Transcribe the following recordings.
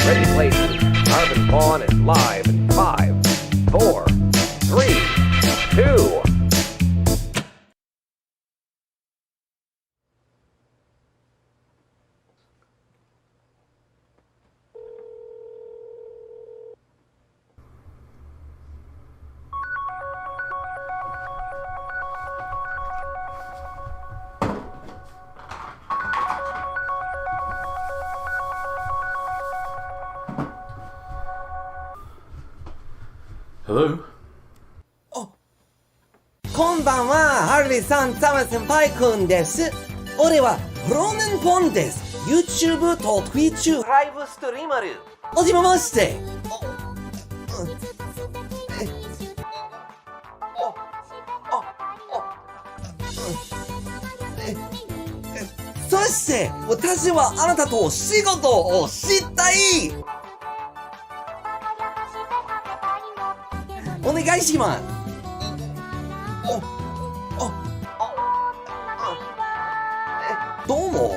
Ready places. Harv and Vaughn is live in 5, 4, 3, 2. Hello? こんばんは、ハルビさん、サム先輩くんです。俺はローネンポンです。YouTube と Twitch ライブストリーマル。おじままして。そして私はあなたと仕事をしたい。お願いします。どうも。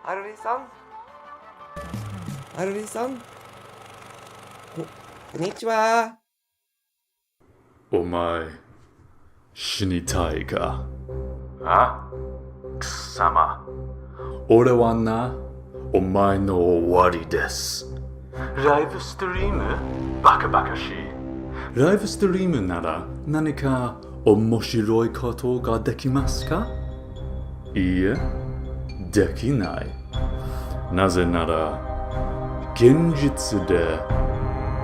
アルリさん。アルリさん。こんにちは。お前、死にたいか？あ？貴様。俺はな、お前の終わりです。ライブストリーム？バカバカしい。ライブストリームなら何か面白いことができますか？いいえ、できない。なぜなら、現実で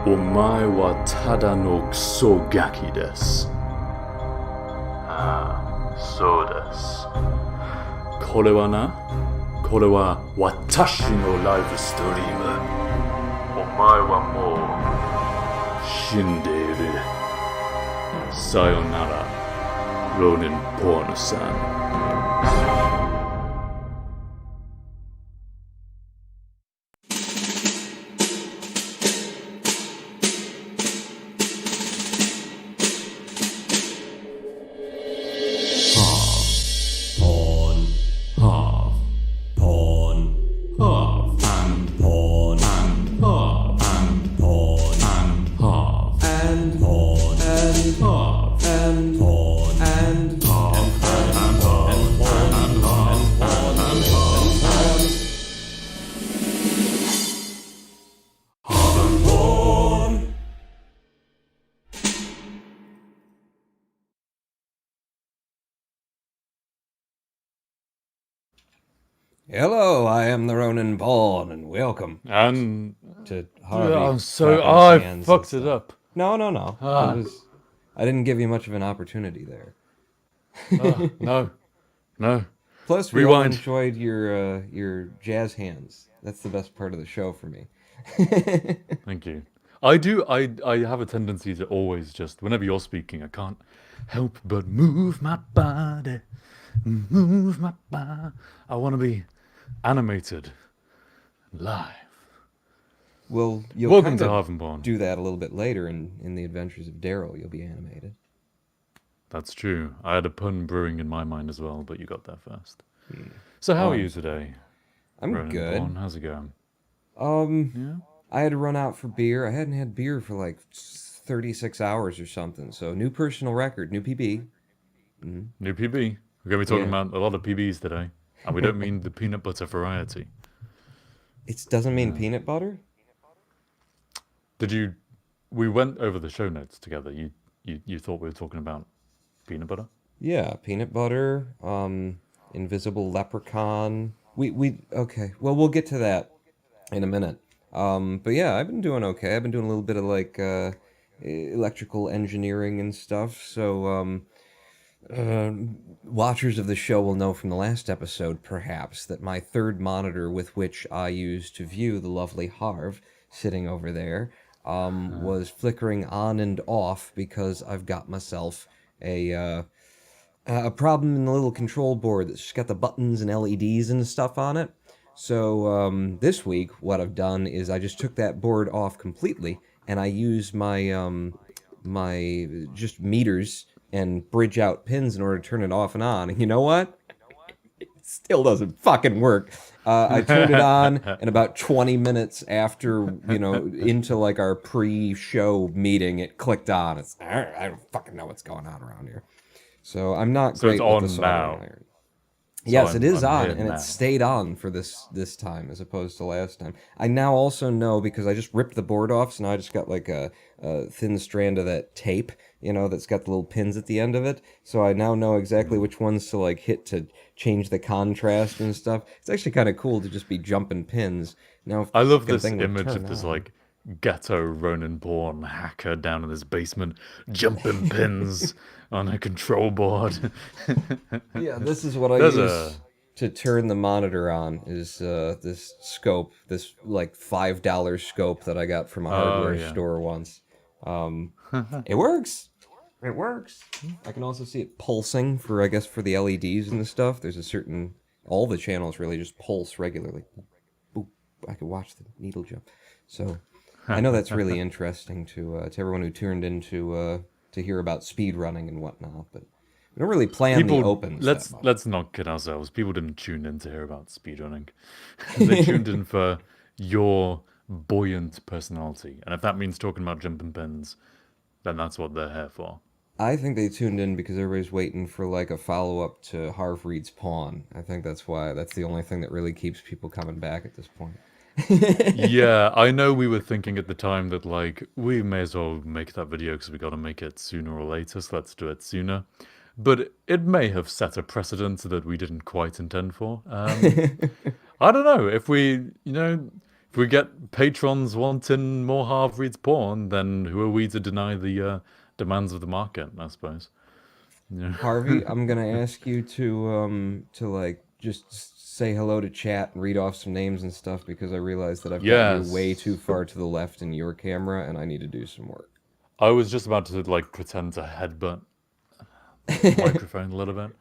お前はただのクソガキです。ああ、そうです。これは私のライブストリーム。お前はもう死んでいる。さよなら、ローニン・ポーヌさん。Hello, I am the Ronin Pawn, and welcome And to Harvey. I'm so I fucked it up. No. I didn't give you much of an opportunity there. No. Plus, we all Rewind. enjoyed your jazz hands. That's the best part of the show for me. Thank you. I have a tendency to always just, whenever you're speaking, I can't help but move my body. I want to be animated live. Well, you'll Welcome kind to of Harv and Vaughn. do that a little bit later in the Adventures of Daryl. You'll be animated. That's true. I had a pun brewing in my mind as well, but you got there first. So how are you today? I'm Ronan good. Vaughn? How's it going? Yeah. I had to run out for beer. I hadn't had beer for like 36 hours or something. So new personal record, new PB. New PB. We're going to be talking about a lot of PBs today. And we don't mean the peanut butter variety. It doesn't mean peanut butter? We went over the show notes together. You thought we were talking about peanut butter? Yeah, peanut butter, invisible leprechaun. Okay. Well, we'll get to that in a minute. But yeah, I've been doing okay. I've been doing a little bit of like electrical engineering and stuff. So watchers of the show will know from the last episode, perhaps, that my third monitor with which I use to view the lovely Harv sitting over there was flickering on and off because I've got myself a problem in the little control board that's just got the buttons and LEDs and stuff on it. So this week, what I've done is I just took that board off completely, and I used my my just meters and bridge out pins in order to turn it off and on. And you know what? Still doesn't fucking work. I turned it on, and about 20 minutes after, into like our pre-show meeting, it clicked on. It's I don't fucking know what's going on around here. So I'm not So it's great with on the soldering now. iron. So Yes, it is I'm on, here and now. it stayed on for this time as opposed to last time. I now also know because I just ripped the board off, so now I just got like a thin strand of that tape, that's got the little pins at the end of it. So I now know exactly which ones to like hit to change the contrast and stuff. It's actually kind of cool to just be jumping pins. Now, if I the love fucking this thing would image of turn this on. like ghetto Ronin born hacker down in his basement, jumping pins on a control board. Yeah, this is what I There's use to turn the monitor on. Is this scope, this like $5 scope that I got from a hardware yeah. store once. It works. It works. I can also see it pulsing for, I guess, for the LEDs and the stuff. There's a certain, all the channels really just pulse regularly. Boop. I can watch the needle jump. So I know that's really interesting to everyone who tuned in to hear about speedrunning and whatnot, but we don't really plan the opens that much. Let's not kid ourselves. People didn't tune in to hear about speedrunning. They tuned in for your buoyant personality. And if that means talking about jumping pins, then that's what they're here for. I think they tuned in because everybody's waiting for like a follow-up to Harv Reed's Pawn. I think that's why. That's the only thing that really keeps people coming back at this point. Yeah, I know we were thinking at the time that like we may as well make that video because we got to make it sooner or later, so let's do it sooner. But it may have set a precedent that we didn't quite intend for. I don't know if if we get patrons wanting more Harv Reed's porn, then who are we to deny the demands of the market? I suppose. Yeah. Harvey, I'm gonna ask you to like just say hello to chat and read off some names and stuff because I realize that I've got you way too far to the left in your camera and I need to do some work. I was just about to like pretend to headbutt the microphone a little bit.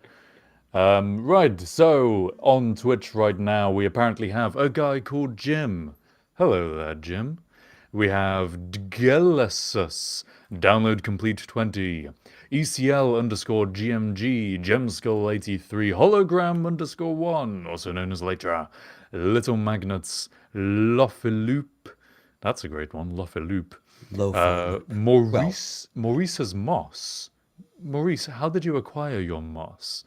Right, so on Twitch right now we apparently have a guy called Jim. Hello there, Jim. We have Dgelesus, download complete 20, ECL_GMG, Gemskull83, hologram_1, also known as Latra, Little Magnets, Lofiloop, that's a great one, Lofiloop. Maurice has moss. Maurice, how did you acquire your moss?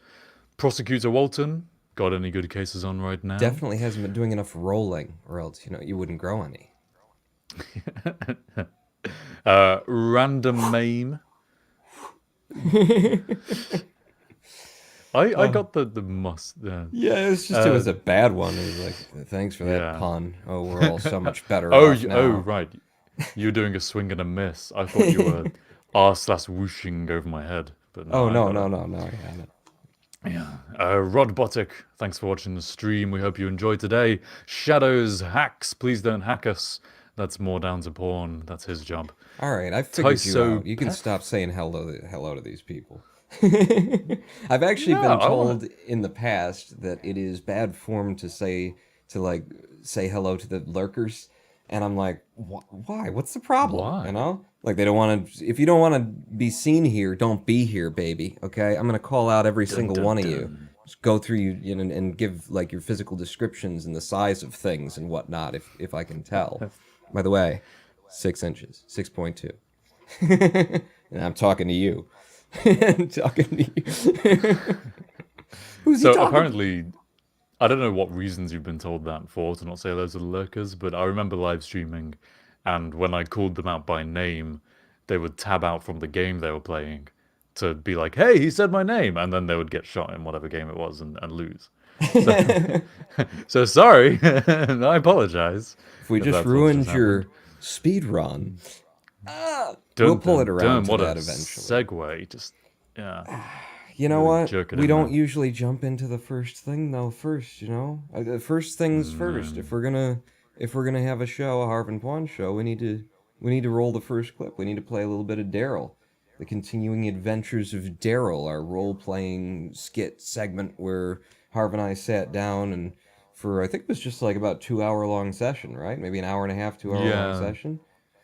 Prosecutor Walton, got any good cases on right now? Definitely hasn't been doing enough rolling, or else you wouldn't grow any. Random Mame. I got the moss. Yeah, it was a bad one. It was like, thanks for that pun. Oh, we're all so much better Oh, off now. oh, right. You were doing a swing and a miss. I thought you were r/whooshing over my head. But no, no, I haven't. Yeah. Rod Botic, thanks for watching the stream. We hope you enjoyed today. Shadows, hacks, please don't hack us. That's more down to porn. That's his job. All right, I figured you out. You can stop saying hello to these people. I've actually been told in the past that it is bad form to say hello to the lurkers, and I'm like, why? What's the problem? Why? You know, like they don't want to. If you don't want to be seen here, don't be here, baby. Okay, I'm gonna call out every single one of you. Just go through you and give like your physical descriptions and the size of things and whatnot, if I can tell. By the way, 6 inches, 6.2. And I'm talking to you. I'm talking to you. Who's he So talking apparently, I don't know what reasons you've been told that for, to not say hello to the lurkers, but I remember live streaming, and when I called them out by name, they would tab out from the game they were playing to be like, hey, he said my name, and then they would get shot in whatever game it was and lose. So sorry, I apologize. If we just ruined your speed run, we'll pull it around to that eventually. Segue, just You know what? jerk it We in don't there. usually jump into the first thing though. First, first things first. If we're gonna have a show, a Harv and Pawn show, we need to roll the first clip. We need to play a little bit of Daryl, the continuing adventures of Daryl, our role-playing skit segment where Harv and I sat down and for I think it was just like about 2-hour long session, right? Maybe an hour and a half, 2 hour long session.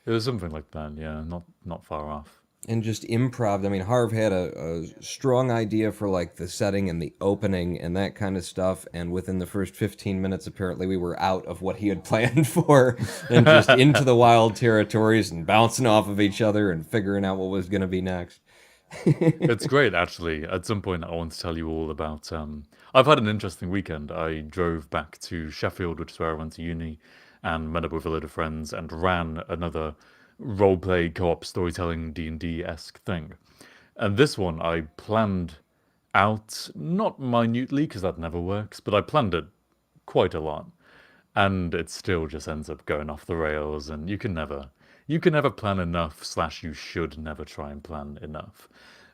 It was something like that, yeah, not far off. and just improv. I mean, Harv had a strong idea for like the setting and the opening and that kind of stuff. And within the first 15 minutes, apparently we were out of what he had planned for and just into the wild territories and bouncing off of each other and figuring out what was going to be next. It's great, actually. At some point, I want to tell you all about... I've had an interesting weekend. I drove back to Sheffield, which is where I went to uni, and met up with a load of friends and ran another roleplay co-op storytelling D&D-esque thing. And this one I planned out, not minutely, because that never works, but I planned it quite a lot. And it still just ends up going off the rails, and you can never plan enough, / you should never try and plan enough.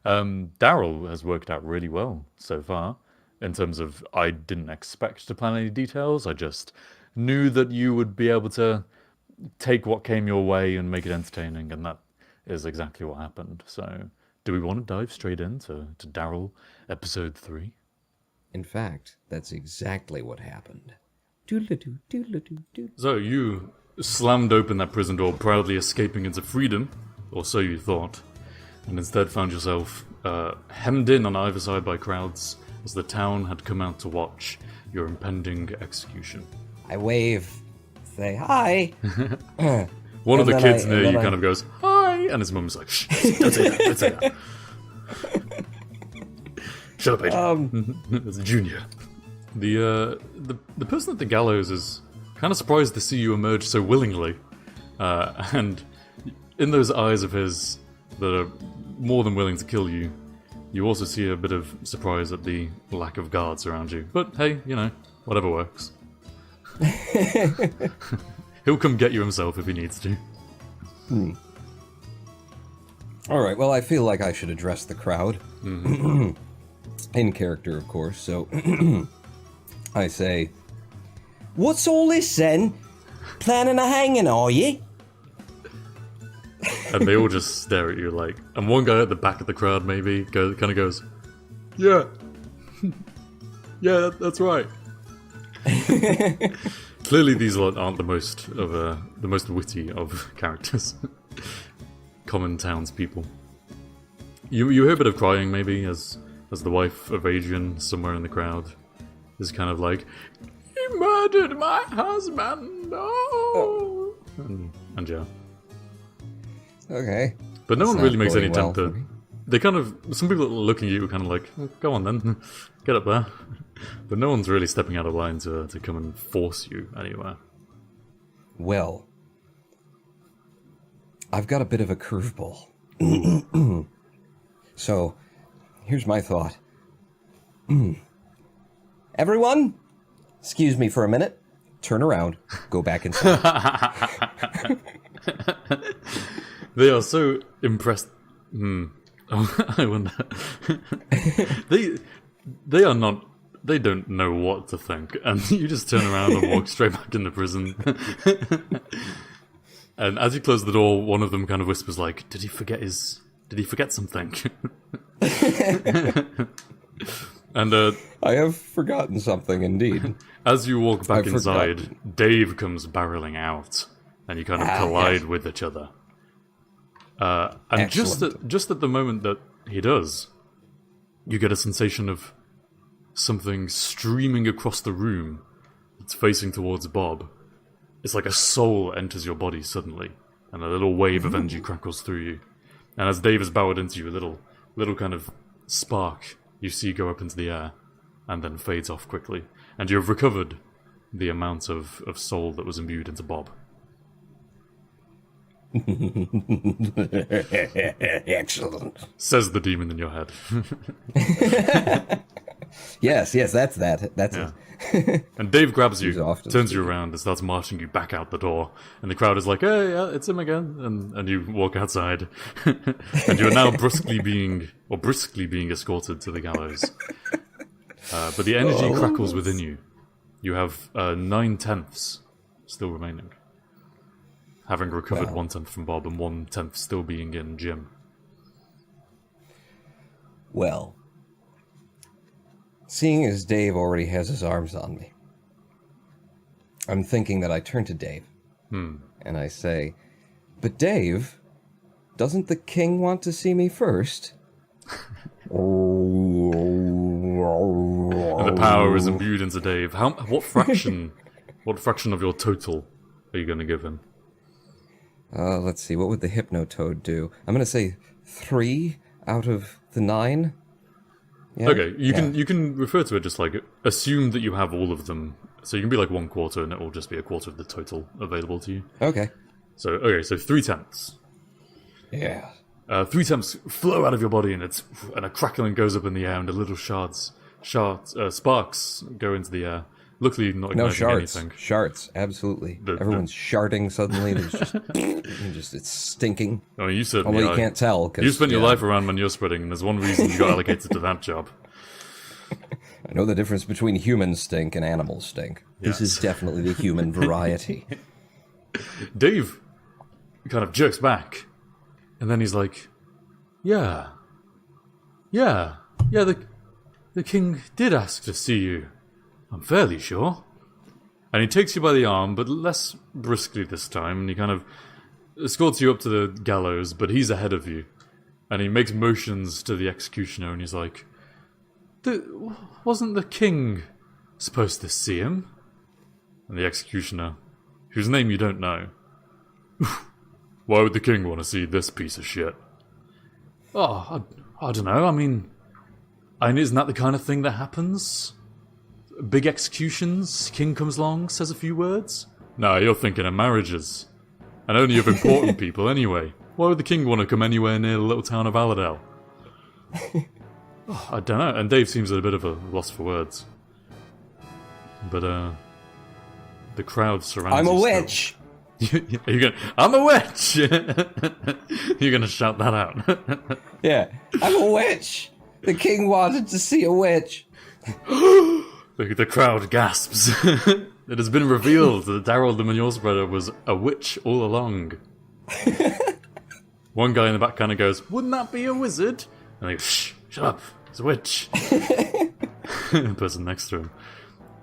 Daryl has worked out really well so far, in terms of I didn't expect to plan any details, I just knew that you would be able to take what came your way and make it entertaining, and that is exactly what happened. So, do we want to dive straight into Daryl, episode 3? In fact, that's exactly what happened. So, you slammed open that prison door, proudly escaping into freedom, or so you thought, and instead found yourself hemmed in on either side by crowds, as the town had come out to watch your impending execution. I wave, say hi. One of the kids near you kind of goes, hi, and his mum's like, shh, don't say that, don't say that. Shut up, Adrian. It's a junior. The person at the gallows is kind of surprised to see you emerge so willingly. And in those eyes of his that are more than willing to kill you, you also see a bit of surprise at the lack of guards around you. But hey, you know, whatever works. He'll come get you himself if he needs to. All right, well, I feel like I should address the crowd. In character, of course, so I say, "What's all this, then? Planning a hanging, are you?" And they all just stare at you like... And one guy at the back of the crowd maybe kind of goes, yeah. Yeah, that's right. Clearly these lot aren't the most witty of characters. Common townspeople. You hear a bit of crying maybe as the wife of Adrian somewhere in the crowd is kind of like, he murdered my husband, no! And yeah. Okay. But no one really makes any attempt to... They kind of... Some people looking at you are kind of like, go on then, get up there. But no one's really stepping out of line to come and force you anywhere. Well, I've got a bit of a curveball. So, here's my thought. Everyone, excuse me for a minute. Turn around. Go back inside. They are so impressed. I wonder. They are not. They don't know what to think, and you just turn around and walk straight back into prison. And as you close the door, one of them kind of whispers, like, "Did he forget something?" And I have forgotten something, indeed. As you walk back inside, Dave comes barreling out, and you kind of collide with each other. And just at the moment that he does, you get a sensation of something streaming across the room that's facing towards Bob. It's like a soul enters your body suddenly, and a little wave of energy crackles through you. And as Dave is bowered into you, a little kind of spark you see go up into the air, and then fades off quickly. And you have recovered the amount of soul that was imbued into Bob. Excellent. Says the demon in your head. Yes, that's that. That's yeah. it. And Dave grabs you, turns you around, and starts marching you back out the door. And the crowd is like, "Hey, yeah, it's him again." And you walk outside, and you are now briskly being escorted to the gallows. But the energy crackles within you. You have 9/10 still remaining, having recovered 1/10 from Bob and 1/10 still being in Jim. Well, seeing as Dave already has his arms on me, I'm thinking that I turn to Dave and I say, "But Dave, doesn't the king want to see me first? And the power is imbued into Dave. What fraction of your total are you going to give him? Let's see, what would the Hypnotoad do? I'm going to say 3 out of the 9. Yeah? Okay, you can refer to it just like, assume that you have all of them. So you can be like 1/4 and it will just be 1/4 of the total available to you. Okay. So 3/10. Yeah. 3/10 flow out of your body and a crackling goes up in the air and the little sparks go into the air. Luckily, not igniting anything. Sharts, absolutely. Everyone's sharting suddenly. There's just it's stinking. I mean, you certainly Although you can't tell. You spent your life around manure spreading, and there's one reason you got allocated to that job. I know the difference between human stink and animal stink. This is definitely the human variety. Dave kind of jerks back, and then he's like, Yeah, the king did ask to see you. I'm fairly sure. And he takes you by the arm, but less briskly this time, and he kind of escorts you up to the gallows, but he's ahead of you. And he makes motions to the executioner, and he's like, wasn't the king supposed to see him? And the executioner, whose name you don't know, why would the king want to see this piece of shit? Oh, I don't know, I mean, isn't that the kind of thing that happens? Big executions, king comes along, says a few words. No, you're thinking of marriages. And only of important people anyway. Why would the king want to come anywhere near the little town of Aladale? I don't know, and Dave seems at a bit of a loss for words. But, the crowd surrounds I'm you a still. witch! I'm a witch! You're gonna shout that out. Yeah, I'm a witch! The king wanted to see a witch! The crowd gasps. It has been revealed that Daryl the manure spreader was a witch all along. One guy in the back kind of goes, wouldn't that be a wizard? And they go, shh, shut up, it's a witch. The person next to him.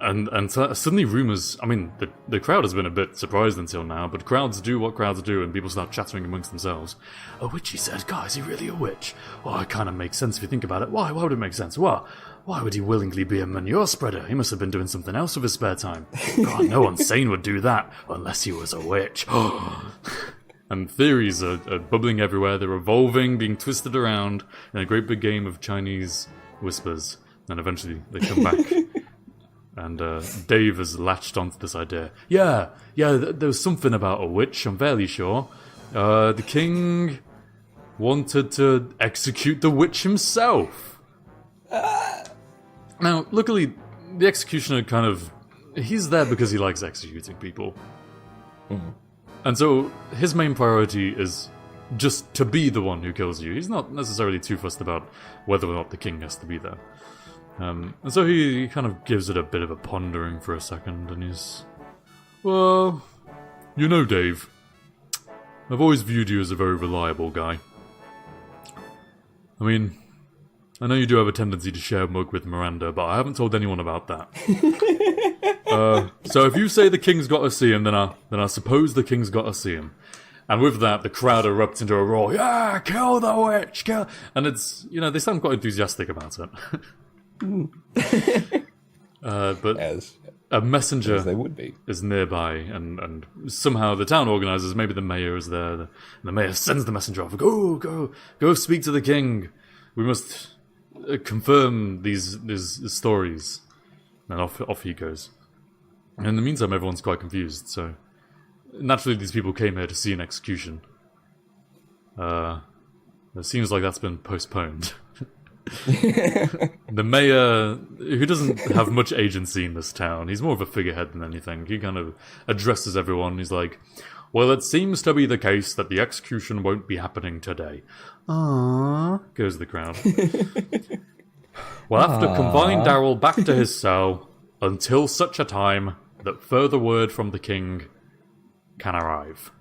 And suddenly rumours, I mean, the crowd has been a bit surprised until now, but crowds do what crowds do, and people start chattering amongst themselves. A witch, he said. God, is he really a witch? Well, it kind of makes sense if you think about it. Why would it make sense? Why would he willingly be a manure spreader? He must have been doing something else with his spare time. God, no one sane would do that, unless he was a witch. And theories are bubbling everywhere. They're evolving, being twisted around in a great big game of Chinese whispers. And eventually they come back. And Dave has latched onto this idea. Yeah, there was something about a witch, I'm fairly sure. The king wanted to execute the witch himself. Now, luckily, the executioner he's there because he likes executing people. Mm-hmm. And so, his main priority is just to be the one who kills you. He's not necessarily too fussed about whether or not the king has to be there. And so he kind of gives it a bit of a pondering for a second, and he's... Well, you know, Dave, I've always viewed you as a very reliable guy. I mean, I know you do have a tendency to share a mug with Miranda, but I haven't told anyone about that. So if you say the king's got to see him, then I suppose the king's got to see him. And with that, the crowd erupts into a roar. Yeah, kill the witch, kill... And it's, they sound quite enthusiastic about it. But as a messenger they would be. Is nearby, and somehow the town organizers, maybe the mayor is there, and the mayor sends the messenger off. Go speak to the king. We must confirm these stories. And off he goes. And in the meantime, everyone's quite confused. So naturally, these people came here to see an execution. It seems like that's been postponed. The mayor, who doesn't have much agency in this town, he's more of a figurehead than anything. He kind of addresses everyone. He's like, well, it seems to be the case that the execution won't be happening today. Aww, goes the crowd. We'll have to confine Daryl back to his cell until such a time that further word from the king can arrive.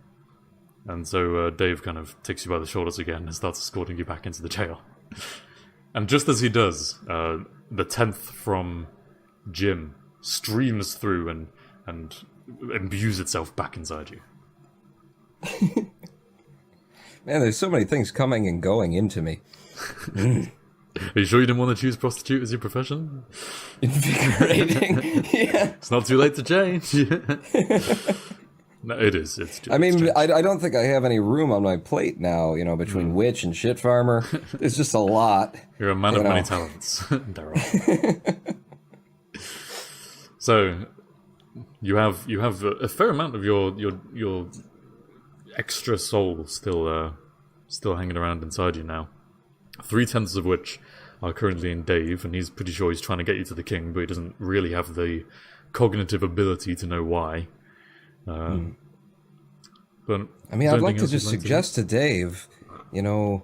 And so Dave kind of takes you by the shoulders again and starts escorting you back into the jail. And just as he does, the 10th from Jim streams through and imbues itself back inside you. Man, there's so many things coming and going into me. Are you sure you didn't want to choose prostitute as your profession? Invigorating. Yeah. It's not too late to change. No, it is. It's too I late to mean, change. I don't think I have any room on my plate now, between witch and shit farmer. It's just a lot. You're a man of many talents, Daryl. So, you have a fair amount of your extra soul still hanging around inside you now. 3/10 of which are currently in Dave, and he's pretty sure he's trying to get you to the king, but he doesn't really have the cognitive ability to know why. But I mean, I'd like to just suggest to Dave, do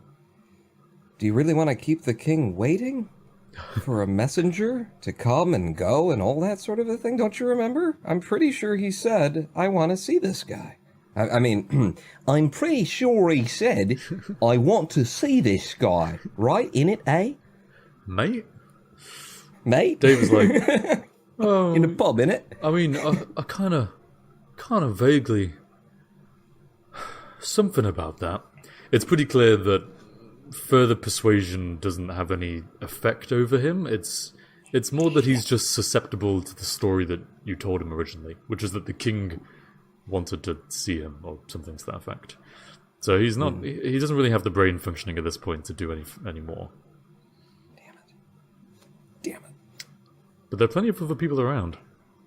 you really want to keep the king waiting for a messenger to come and go and all that sort of a thing? Don't you remember? I'm pretty sure he said, I want to see this guy. I mean, I'm pretty sure he said, I want to see this guy. Right? In it, eh? Mate? Mate? Dave was like, oh, in the pub, innit? I mean, I kind of vaguely... Something about that. It's pretty clear that further persuasion doesn't have any effect over him. It's more that he's just susceptible to the story that you told him originally, which is that the king wanted to see him, or something to that effect. So he's not. He doesn't really have the brain functioning at this point to do any more. Damn it. But there are plenty of other people around,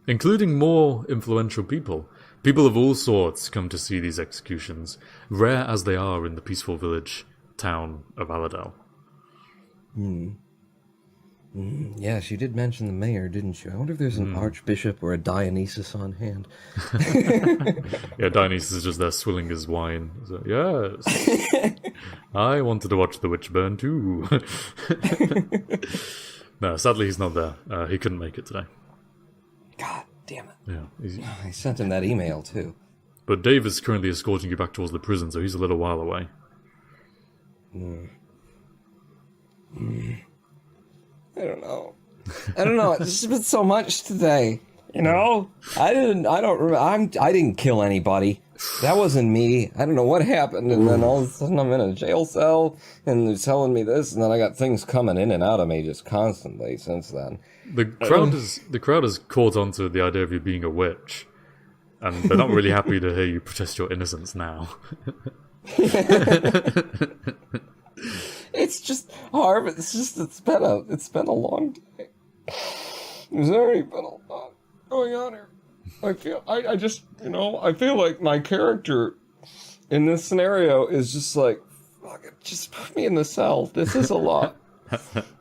including more influential people. People of all sorts come to see these executions, rare as they are in the peaceful village town of Aladel. Yes, you did mention the mayor, didn't you? I wonder if there's an archbishop or a Dionysus on hand. Yeah, Dionysus is just there swilling his wine. He's like, yes, I wanted to watch the witch burn too. No, sadly he's not there. He couldn't make it today. God damn it. Yeah, I sent him that email, too. but Dave is currently escorting you back towards the prison, so he's a little while away. I don't know. It's just been so much today. I didn't kill anybody. That wasn't me. I don't know what happened, and then all of a sudden I'm in a jail cell, and they're telling me this, and then I got things coming in and out of me just constantly since then. The crowd has caught on to the idea of you being a witch, and they're not really happy to hear you protest your innocence now. It's just Harv. It's been a long day. There's already been a lot going on here. I feel like my character in this scenario is just like, fuck it, just put me in the cell. This is a lot.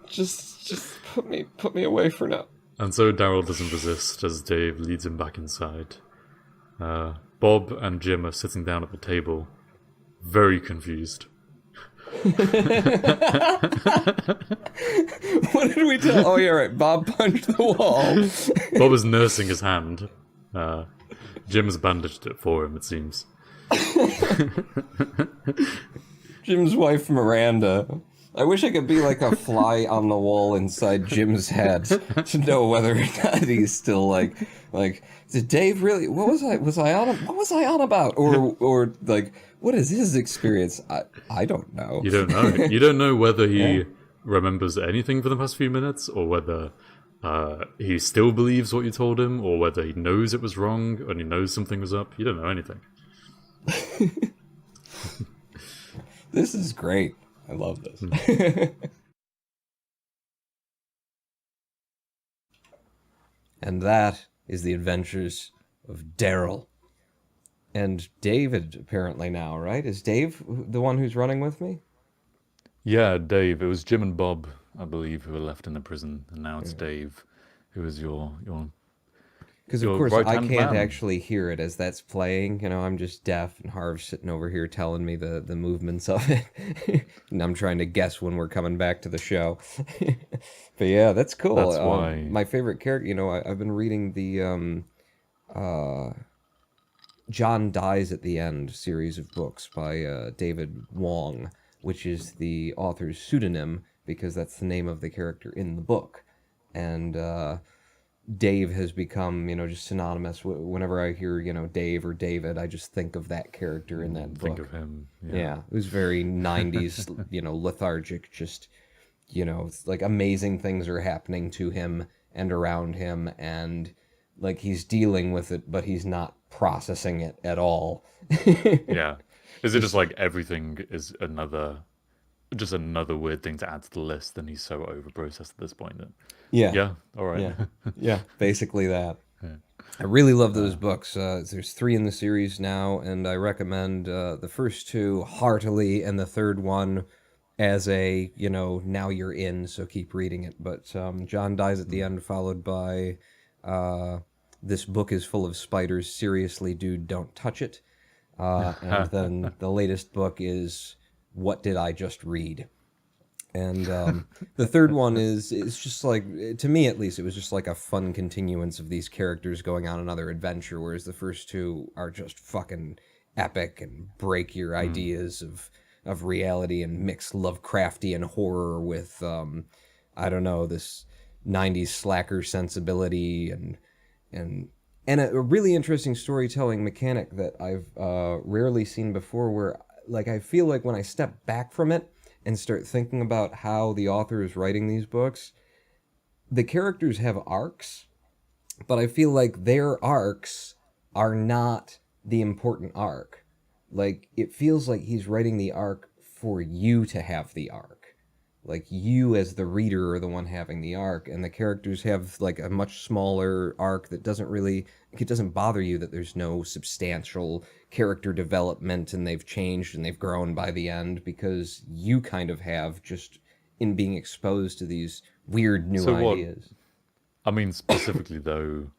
just put me away for now. And so Daryl doesn't resist as Dave leads him back inside. Bob and Jim are sitting down at the table, very confused. What did we tell? Oh, yeah, right. Bob punched the wall. Bob is nursing his hand. Jim has bandaged it for him, it seems. Jim's wife, Miranda. I wish I could be like a fly on the wall inside Jim's head to know whether or not he's still like, did Dave really? What was I on about? Or like, what is his experience? I don't know. You don't know. You don't know whether he remembers anything for the past few minutes, or whether he still believes what you told him, or whether he knows it was wrong and he knows something was up. You don't know anything. This is great. I love this. And that is the adventures of Daryl. And David, apparently now, right? Is Dave the one who's running with me? Yeah, Dave. It was Jim and Bob, I believe, who were left in the prison, and now it's Dave, who is your because of course I can't actually hear it as that's playing. I'm just deaf, and Harv's sitting over here telling me the movements of it, and I'm trying to guess when we're coming back to the show. But yeah, that's cool. That's why my favorite character. I've been reading the John Dies at the End series of books by David Wong, which is the author's pseudonym because that's the name of the character in the book. And Dave has become, just synonymous. Whenever I hear, Dave or David, I just think of that character in that book. Think of him. Yeah, it was very 90s, lethargic, just, it's like amazing things are happening to him and around him, and like he's dealing with it, but he's not processing it at all. Yeah. Is it just like everything is just another weird thing to add to the list, and he's so over-processed at this point that... Yeah. Yeah, all right. Yeah, yeah, basically that. I really love those books. There's 3 in the series now, and I recommend the first 2 heartily, and the third one as a, now you're in, so keep reading it. But John dies at the end, followed by this book is full of spiders, seriously, dude, don't touch it. And then the latest book is What Did I Just Read? And the third one it's just like, to me at least, it was just like a fun continuance of these characters going on another adventure, whereas the first 2 are just fucking epic and break your ideas of reality and mix Lovecraftian horror with, I don't know, this 90s slacker sensibility and a really interesting storytelling mechanic that I've rarely seen before, where like I feel like when I step back from it and start thinking about how the author is writing these books, the characters have arcs, but I feel like their arcs are not the important arc. Like, it feels like he's writing the arc for you to have the arc. Like, you as the reader are the one having the arc, and the characters have, like, a much smaller arc that doesn't really... It doesn't bother you that there's no substantial character development and they've changed and they've grown by the end, because you kind of have, just in being exposed to these weird new ideas. I mean, specifically, though,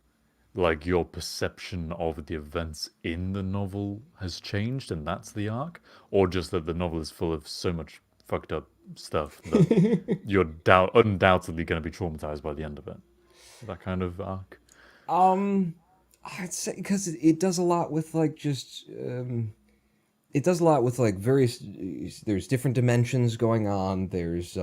like, your perception of the events in the novel has changed, and that's the arc? Or just that the novel is full of so much fucked up stuff that you're undoubtedly going to be traumatized by the end of it? That kind of arc? I'd say because it does a lot with like just it does a lot with like various, there's different dimensions going on. There's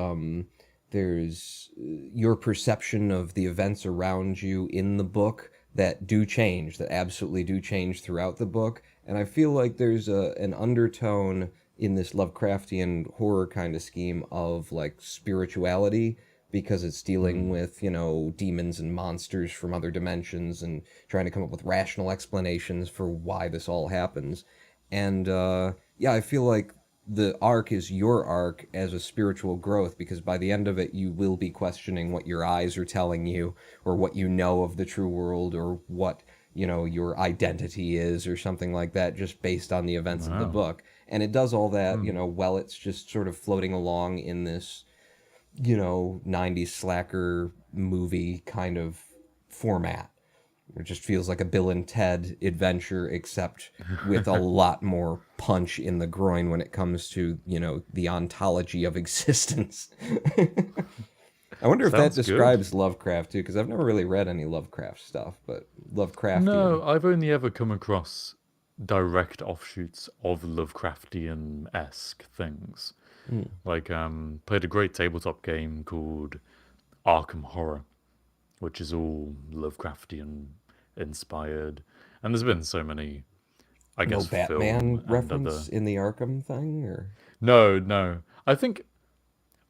your perception of the events around you in the book that do change, that absolutely do change throughout the book. And I feel like there's an undertone in this Lovecraftian horror kind of scheme of like spirituality, because it's dealing with, demons and monsters from other dimensions and trying to come up with rational explanations for why this all happens. And I feel like the arc is your arc as a spiritual growth, because by the end of it, you will be questioning what your eyes are telling you, or what you know of the true world, or what, your identity is, or something like that, just based on the events of the book. And it does all that, while it's just sort of floating along in this, 90s slacker movie kind of format. It just feels like a Bill and Ted adventure, except with a lot more punch in the groin when it comes to, the ontology of existence. I wonder if that describes Lovecraft, too, because I've never really read any Lovecraft stuff, but Lovecraftian... No, I've only ever come across direct offshoots of Lovecraftian-esque things. Like, played a great tabletop game called Arkham Horror, which is all Lovecraftian inspired. And there's been so many, I guess, no Batman film reference in the Arkham thing, or no.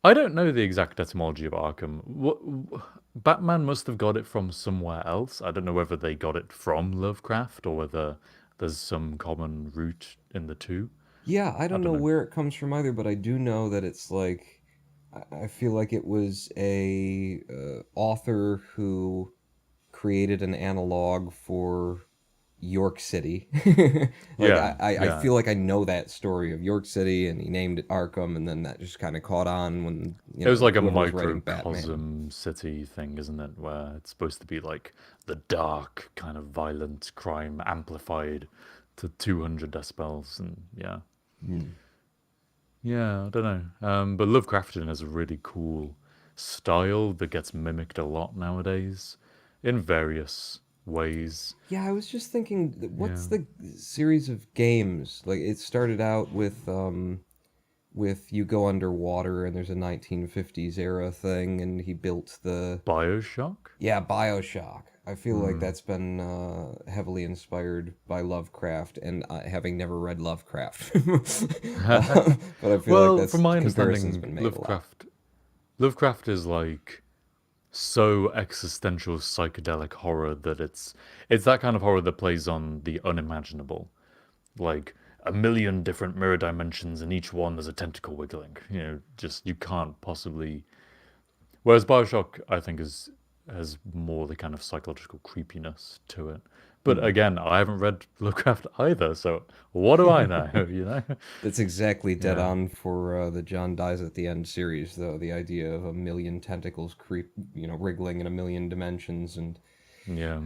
I don't know the exact etymology of Arkham. Batman must have got it from somewhere else. I don't know whether they got it from Lovecraft or whether there's some common root in the two. Yeah, I don't know where it comes from either, but I do know that it's like, I feel like it was a author who created an analog for York City. I feel like I know that story of York City, and he named it Arkham, and then that just kind of caught on when it was like a microcosm city thing, isn't it? Where it's supposed to be like the dark kind of violent crime amplified to 200 decibels, and yeah, I don't know. But Lovecraftian is a really cool style that gets mimicked a lot nowadays in various ways. Yeah, I was just thinking, what's the series of games? Like, it started out with you go underwater and there's a 1950s era thing, and he built the... BioShock? Yeah, BioShock. I feel like that's been heavily inspired by Lovecraft, and having never read Lovecraft, but I feel like Well, that's from my comparison's understanding, been made a lot. Lovecraft is like so existential psychedelic horror that it's that kind of horror that plays on the unimaginable. Like a million different mirror dimensions, and each one there's a tentacle wiggling. Just you can't possibly. Whereas Bioshock, I think, has more the kind of psychological creepiness to it. But again, I haven't read Lovecraft either, so what do I know? That's exactly dead Yeah, on for the John Dies at the End series, though. The idea of a million tentacles wriggling in a million dimensions, and yeah,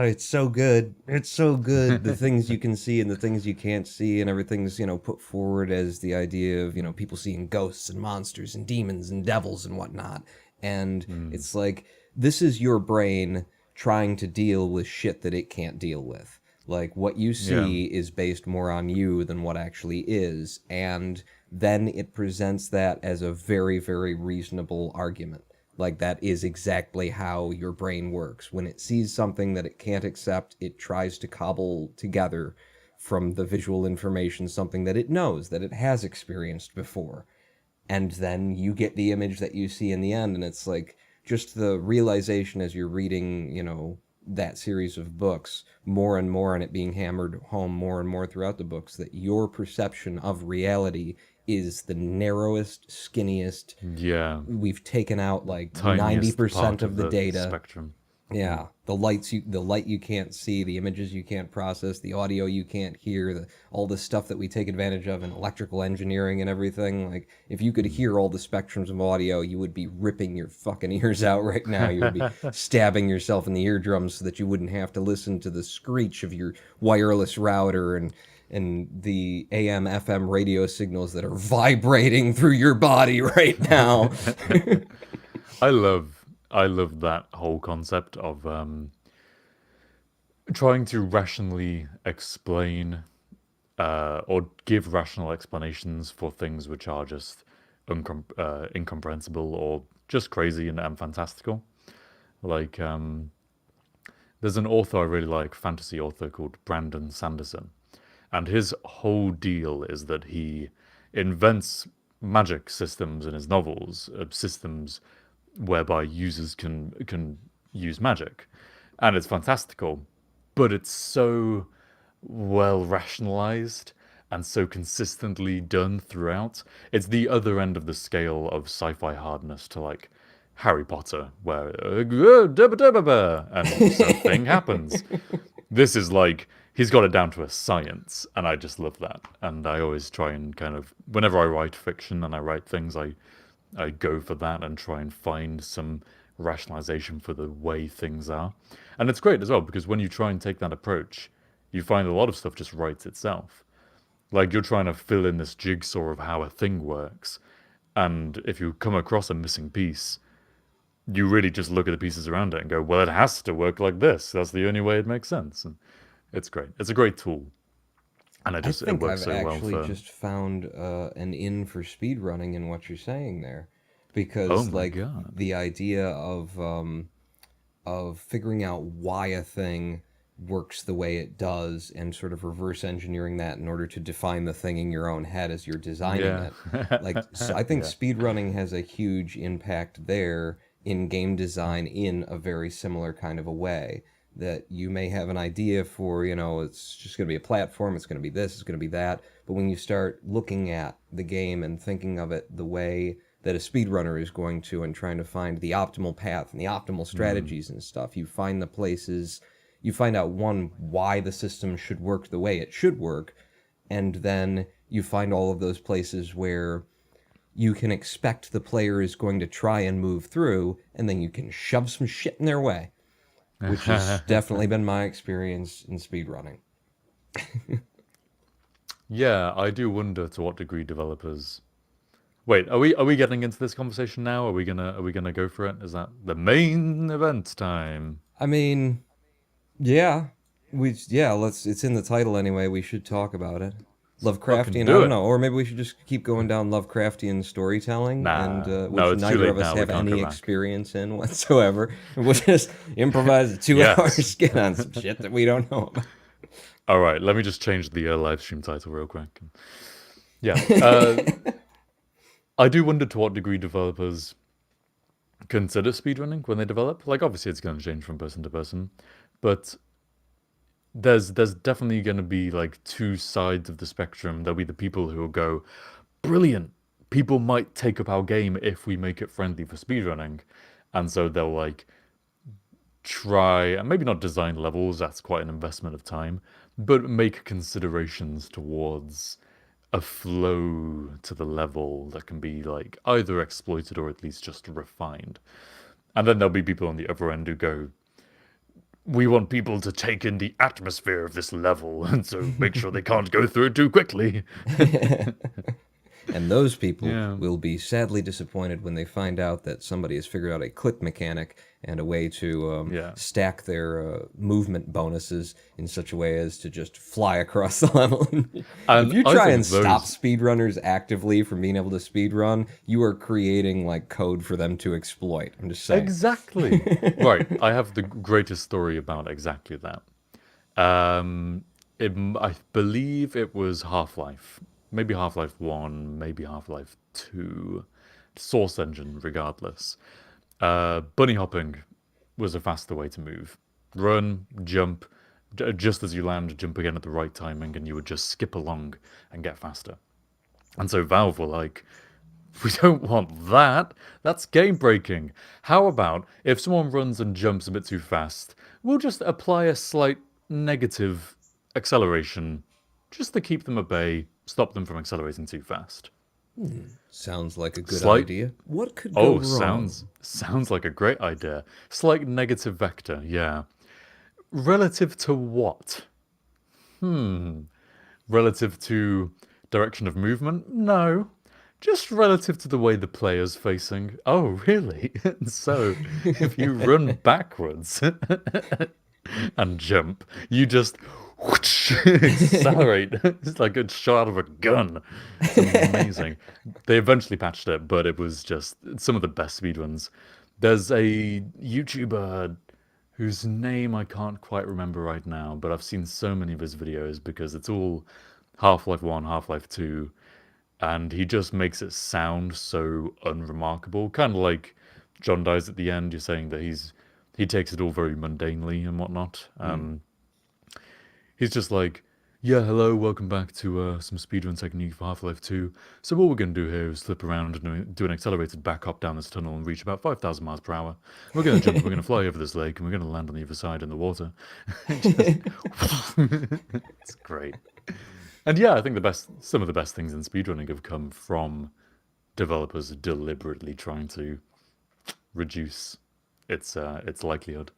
it's so good. It's so good. The things you can see and the things you can't see, and everything's, put forward as the idea of, people seeing ghosts and monsters and demons and devils and whatnot. And it's like, this is your brain trying to deal with shit that it can't deal with. Like, what you yeah. see is based more on you than what actually is. And then it presents that as a very, very reasonable argument. Like, that is exactly how your brain works. When it sees something that it can't accept, it tries to cobble together from the visual information something that it knows, that it has experienced before. And then you get the image that you see in the end, and it's like just the realization as you're reading, that series of books more and more, and it being hammered home more and more throughout the books, that your perception of reality is the narrowest, skinniest. Yeah, We've taken out like tiniest 90% part of of the the data. spectrum. Yeah, the light you can't see, the images you can't process, the audio you can't hear, all the stuff that we take advantage of in electrical engineering and everything. Like, if you could hear all the spectrums of audio, you would be ripping your fucking ears out right now. You would be stabbing yourself in the eardrums so that you wouldn't have to listen to the screech of your wireless router and the AM FM radio signals that are vibrating through your body right now. I love that whole concept of trying to rationally explain or give rational explanations for things which are just incomprehensible or just crazy and fantastical. Like, there's an author I really like, fantasy author called Brandon Sanderson, and his whole deal is that he invents magic systems in his novels, systems whereby users can use magic, and it's fantastical, but it's so well rationalized and so consistently done throughout. It's the other end of the scale of sci-fi hardness to like Harry Potter, where and something happens. This is like he's got it down to a science, and I just love that. And I always try and kind of whenever I write fiction and I write things, I go for that and try and find some rationalization for the way things are. And it's great as well because when you try and take that approach, you find a lot of stuff just writes itself. Like you're trying to fill in this jigsaw of how a thing works, and if you come across a missing piece, you really just look at the pieces around it and go, well, it has to work like this. That's the only way it makes sense. And it's great. It's a great tool. And I it think works I've so well actually for. just found an in for speedrunning in what you're saying there, Oh because my like god. the idea of figuring out why a thing works the way it does and sort of reverse engineering that in order to define the thing in your own head as you're designing Yeah. it. Like, so I think Yeah. speedrunning has a huge impact there in game design in a very similar kind of a way. That you may have an idea for, it's just going to be a platform, it's going to be this, it's going to be that. But when you start looking at the game and thinking of it the way that a speedrunner is going to and trying to find the optimal path and the optimal strategies and stuff, you find the places, you find out, one, why the system should work the way it should work, and then you find all of those places where you can expect the player is going to try and move through, and then you can shove some shit in their way, which has definitely been my experience in speedrunning. Yeah, I do wonder to what degree developers. Wait, are we getting into this conversation now? Are we gonna go for it? Is that the main event time? I mean, yeah, it's in the title anyway, we should talk about it. Lovecraftian, I do don't it. know. Or maybe we should just keep going down Lovecraftian storytelling, Nah. and No, which it's too neither late of us now. We have can't go any back. experience in whatsoever. We'll just improvise a 2-hour Yes. skit on some shit that we don't know about. All right, let me just change the live stream title real quick. Yeah. I do wonder to what degree developers consider speedrunning when they develop. Like, obviously, it's going to change from person to person, but there's definitely going to be like two sides of the spectrum. There'll be the people who will go, brilliant. People might take up our game if we make it friendly for speedrunning, and so they'll like try and maybe not design levels. That's quite an investment of time, but make considerations towards a flow to the level that can be like either exploited or at least just refined. And then there'll be people on the other end who go, we want people to take in the atmosphere of this level, and so make sure they can't go through it too quickly. And those people Yeah. will be sadly disappointed when they find out that somebody has figured out a click mechanic and a way to stack their movement bonuses in such a way as to just fly across the level. If you I try think and stop those- speedrunners actively from being able to speedrun, you are creating like code for them to exploit. I'm just saying. Exactly. Right. I have the greatest story about exactly that. I believe it was Half-Life. Maybe Half-Life 1, maybe Half-Life 2. Source engine, regardless. Bunny hopping was a faster way to move. Run, jump, just as you land, jump again at the right timing, and you would just skip along and get faster. And so Valve were like, we don't want that. That's game breaking. How about if someone runs and jumps a bit too fast, we'll just apply a slight negative acceleration just to keep them at bay, stop them from accelerating too fast. Sounds like a good Slight- idea. What could go wrong? Sounds like a great idea. Slight negative vector, yeah. Relative to what? Relative to direction of movement? No. Just relative to the way the player's facing. Oh, really? So, if you run backwards and jump, you just whoosh, accelerate. It's like a shot out of a gun. It's amazing. They eventually patched it, but it was just some of the best speedruns. There's a YouTuber whose name I can't quite remember right now, but I've seen so many of his videos because it's all Half-Life 1, Half-Life 2, and he just makes it sound so unremarkable. Kind of like John dies at the end. You're saying that he takes it all very mundanely and whatnot. He's just like, yeah, hello, welcome back to some speedrun technique for Half-Life 2. So what we're going to do here is flip around and do an accelerated back hop down this tunnel and reach about 5,000 miles per hour. We're going to jump, we're going to fly over this lake, and we're going to land on the other side in the water. It's great. And yeah, I think some of the best things in speedrunning have come from developers deliberately trying to reduce its likelihood.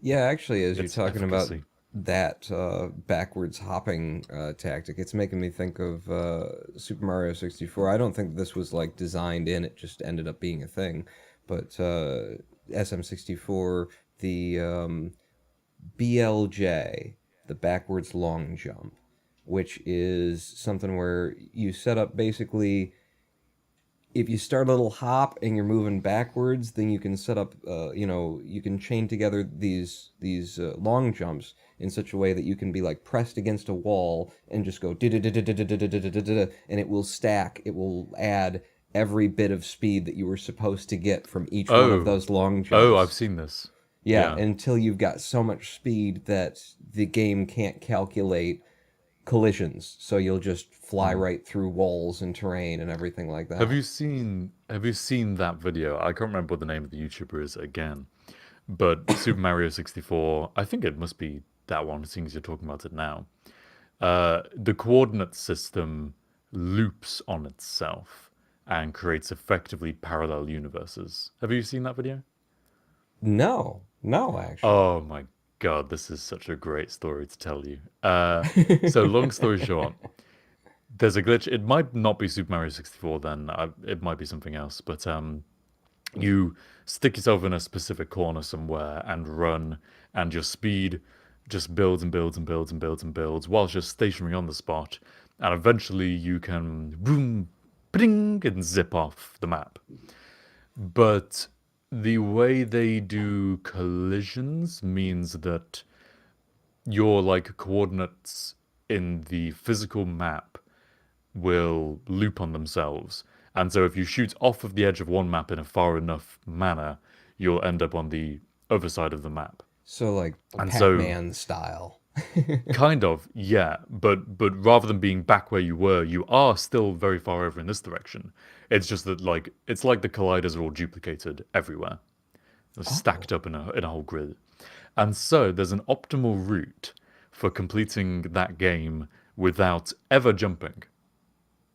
Yeah, actually, as Its you're talking about efficacy. that backwards hopping tactic, it's making me think of Super Mario 64. I don't think this was like designed in; it just ended up being a thing. But SM64, the BLJ, the backwards long jump, which is something where you set up basically, if you start a little hop and you're moving backwards, then you can set up, you can chain together these long jumps in such a way that you can be like pressed against a wall and just go and it will stack. It will add every bit of speed that you were supposed to get from each one of those long jumps. Oh, I've seen this. Yeah, until you've got so much speed that the game can't calculate collisions, so you'll just fly right through walls and terrain and everything like that. Have you seen that video? I can't remember what the name of the YouTuber is again, but Super Mario 64, I think it must be that one, seeing as you're talking about it now. The coordinate system loops on itself and creates effectively parallel universes. Have you seen that video? No, actually. Oh my God, this is such a great story to tell you. So long story short, there's a glitch. It might not be Super Mario 64 then. It might be something else. But you stick yourself in a specific corner somewhere and run, and your speed just builds and builds and builds and builds and builds whilst you're stationary on the spot. And eventually you can boom, ping, and zip off the map. But the way they do collisions means that your like coordinates in the physical map will loop on themselves. And so if you shoot off of the edge of one map in a far enough manner, you'll end up on the other side of the map. So like And Pac-Man style. Kind of, yeah. But rather than being back where you are still very far over in this direction. It's just that like it's like the colliders are all duplicated everywhere. They're stacked up in a whole grid. And so there's an optimal route for completing that game without ever jumping.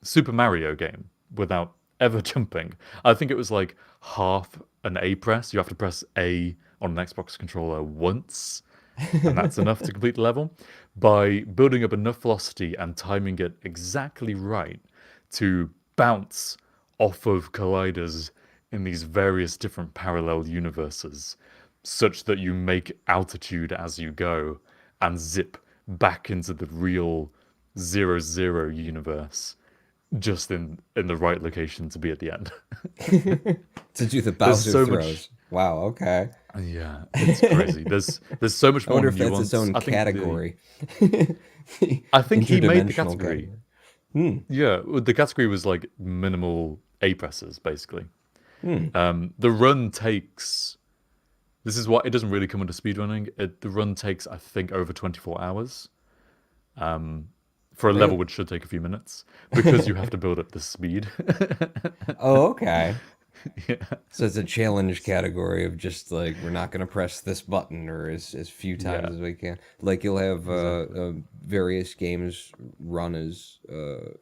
Super Mario game without ever jumping. I think it was like half an A press. You have to press A on an Xbox controller once, and that's enough to complete the level. By building up enough velocity and timing it exactly right to bounce off of colliders in these various different parallel universes, such that you make altitude as you go and zip back into the real 0-0 universe just in the right location to be at the end. To do the Bowser so throws. much- Wow, okay. Yeah, it's crazy. There's so much I more wonder if nuance. that's its own I think category. I think he made the Interdimensional category. category. Yeah, the category was like minimal A presses, basically. The run takes. This is what it doesn't really come into speedrunning. The run takes, I think, over 24 hours. For a level which should take a few minutes, because you have to build up the speed. Oh, okay. Yeah. So it's a challenge category of just like, we're not going to press this button or as few times as we can. Like you'll have various games run as,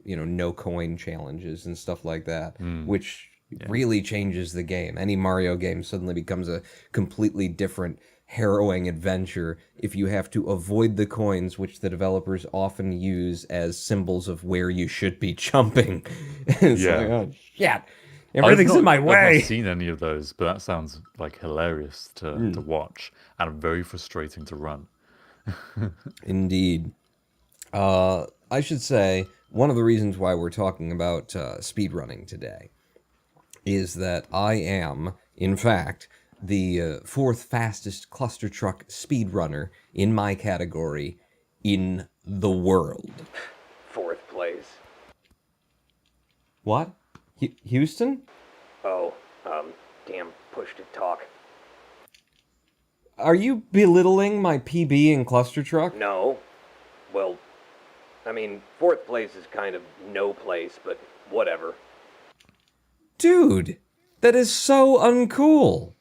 no coin challenges and stuff like that, which really changes the game. Any Mario game suddenly becomes a completely different, harrowing adventure if you have to avoid the coins, which the developers often use as symbols of where you should be jumping. It's like, oh, shit. Everything's in my I've way. not seen any of those, but that sounds like hilarious to watch and very frustrating to run. Indeed. I should say, one of the reasons why we're talking about speedrunning today is that I am, in fact, the fourth fastest cluster truck speedrunner in my category in the world. Fourth place. What? Houston? Oh, damn push to talk. Are you belittling my PB in cluster truck? No. Well, I mean, fourth place is kind of no place, but whatever. Dude, that is so uncool.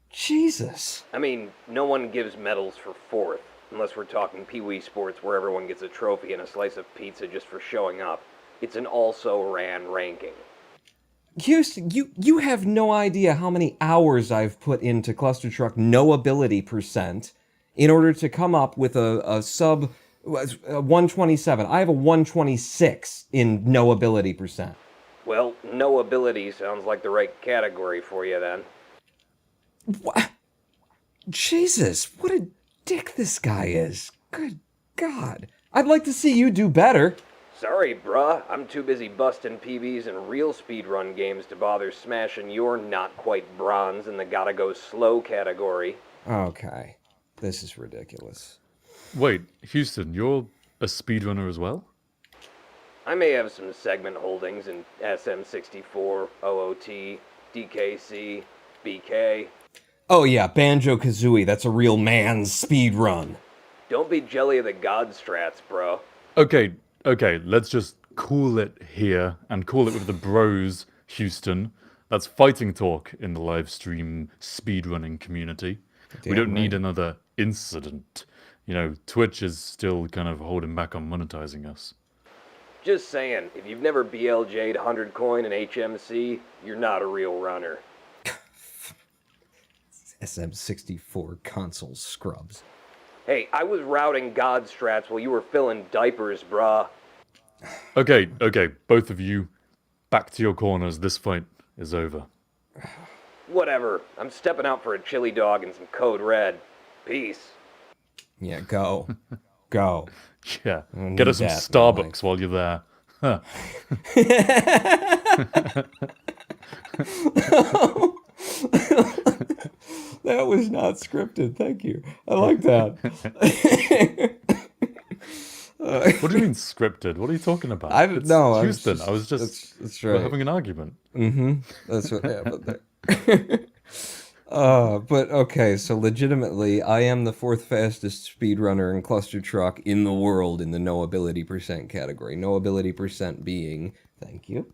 Jesus. I mean, no one gives medals for fourth, unless we're talking Pee Wee Sports where everyone gets a trophy and a slice of pizza just for showing up. It's an also-ran ranking. Houston, you have no idea how many hours I've put into cluster truck no ability percent in order to come up with a sub 127. I have a 126 in no ability percent. Well, no ability sounds like the right category for you then. What? Jesus, what a dick this guy is. Good God. I'd like to see you do better. Sorry, bruh. I'm too busy busting PBs in real speedrun games to bother smashing your not quite bronze in the gotta go slow category. Okay. This is ridiculous. Wait, Houston, you're a speedrunner as well? I may have some segment holdings in SM64, OOT, DKC, BK. Oh yeah, Banjo-Kazooie, that's a real man's speedrun. Don't be jelly of the god strats, bro. Okay, let's just cool it here and call it with the bros, Houston. That's fighting talk in the live stream speedrunning community. We don't need another incident. Twitch is still kind of holding back on monetizing us. Just saying, if you've never BLJ'd 100 coin in HMC, you're not a real runner. SM64 console scrubs. Hey, I was routing god strats while you were filling diapers, bruh. Okay, both of you, back to your corners. This fight is over. Whatever. I'm stepping out for a chili dog and some Code Red. Peace. Yeah, go. Go. Yeah. I Get need us some that in my life. Starbucks while you're there. Huh. That was not scripted. Thank you. I like that. What do you mean scripted? What are you talking about? I don't It's know. Houston. I was just That's we're right. having an argument. That's what happened there. But okay, so legitimately, I am the fourth fastest speedrunner in cluster truck in the world in the no ability percent category. No ability percent being, thank you.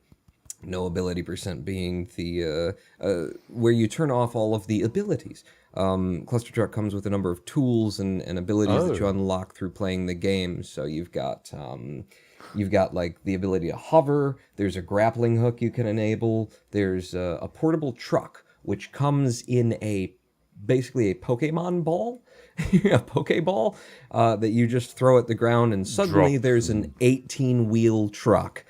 No ability percent being the where you turn off all of the abilities. Cluster Truck comes with a number of tools and abilities that you unlock through playing the game. So you've got like the ability to hover. There's a grappling hook you can enable. There's a portable truck which comes in basically a Pokemon ball, a Pokeball that you just throw at the ground, and suddenly there's an 18-wheel truck.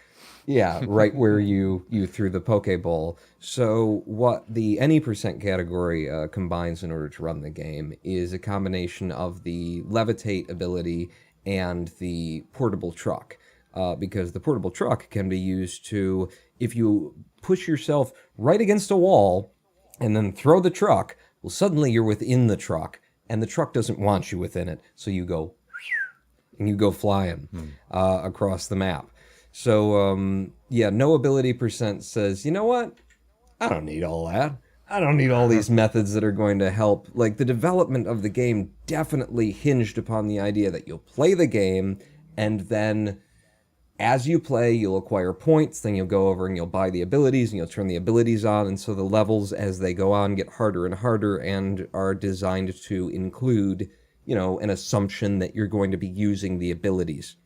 Yeah, right where you threw the Pokeball. So what the any percent category combines in order to run the game is a combination of the levitate ability and the portable truck. Because the portable truck can be used to, if you push yourself right against a wall and then throw the truck, well, suddenly you're within the truck, and the truck doesn't want you within it, so you go flying across the map. So, yeah, no ability percent says, you know what? I don't need all that. I don't need all these methods that are going to help. Like, the development of the game definitely hinged upon the idea that you'll play the game, and then as you play, you'll acquire points, then you'll go over and you'll buy the abilities, and you'll turn the abilities on, and so the levels, as they go on, get harder and harder, and are designed to include, an assumption that you're going to be using the abilities.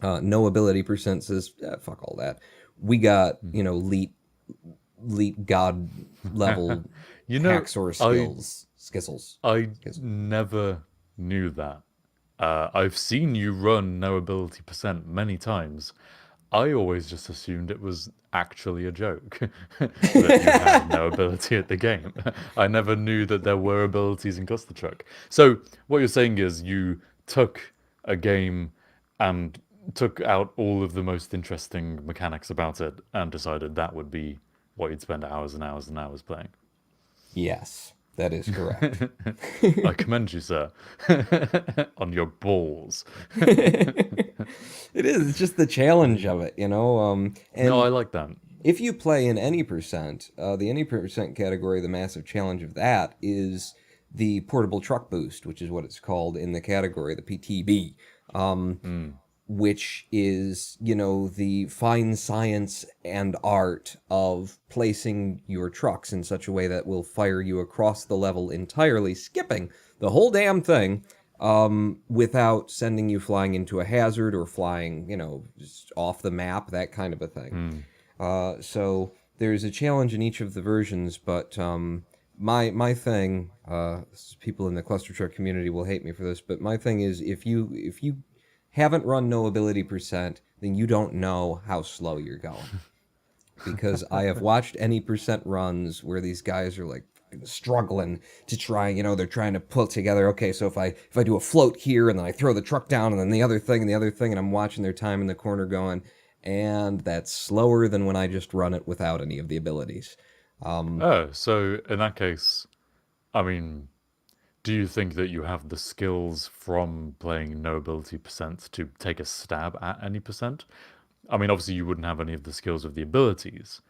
No ability percent says, fuck all that. We got, elite god level hacksaw skills. I never knew that. I've seen you run no ability percent many times. I always just assumed it was actually a joke that you had no ability at the game. I never knew that there were abilities in Cluster Truck. So what you're saying is you took a game and took out all of the most interesting mechanics about it and decided that would be what you'd spend hours and hours and hours playing. Yes, that is correct. I commend you, sir, on your balls. It is. It's just the challenge of it, And No, I like that. If you play in any percent, the any percent category, the massive challenge of that is the portable truck boost, which is what it's called in the category, the PTB. Which is, the fine science and art of placing your trucks in such a way that will fire you across the level entirely, skipping the whole damn thing, without sending you flying into a hazard or flying, just off the map, that kind of a thing. So there's a challenge in each of the versions, but my thing, people in the cluster truck community will hate me for this, but my thing is if you haven't run no ability percent, then you don't know how slow you're going. Because I have watched any percent runs where these guys are like struggling to try, they're trying to put together, okay, so if I do a float here and then I throw the truck down and then the other thing, and I'm watching their time in the corner going, and that's slower than when I just run it without any of the abilities. So in that case, I mean, do you think that you have the skills from playing no ability percent to take a stab at any percent? I mean, obviously you wouldn't have any of the skills of the abilities,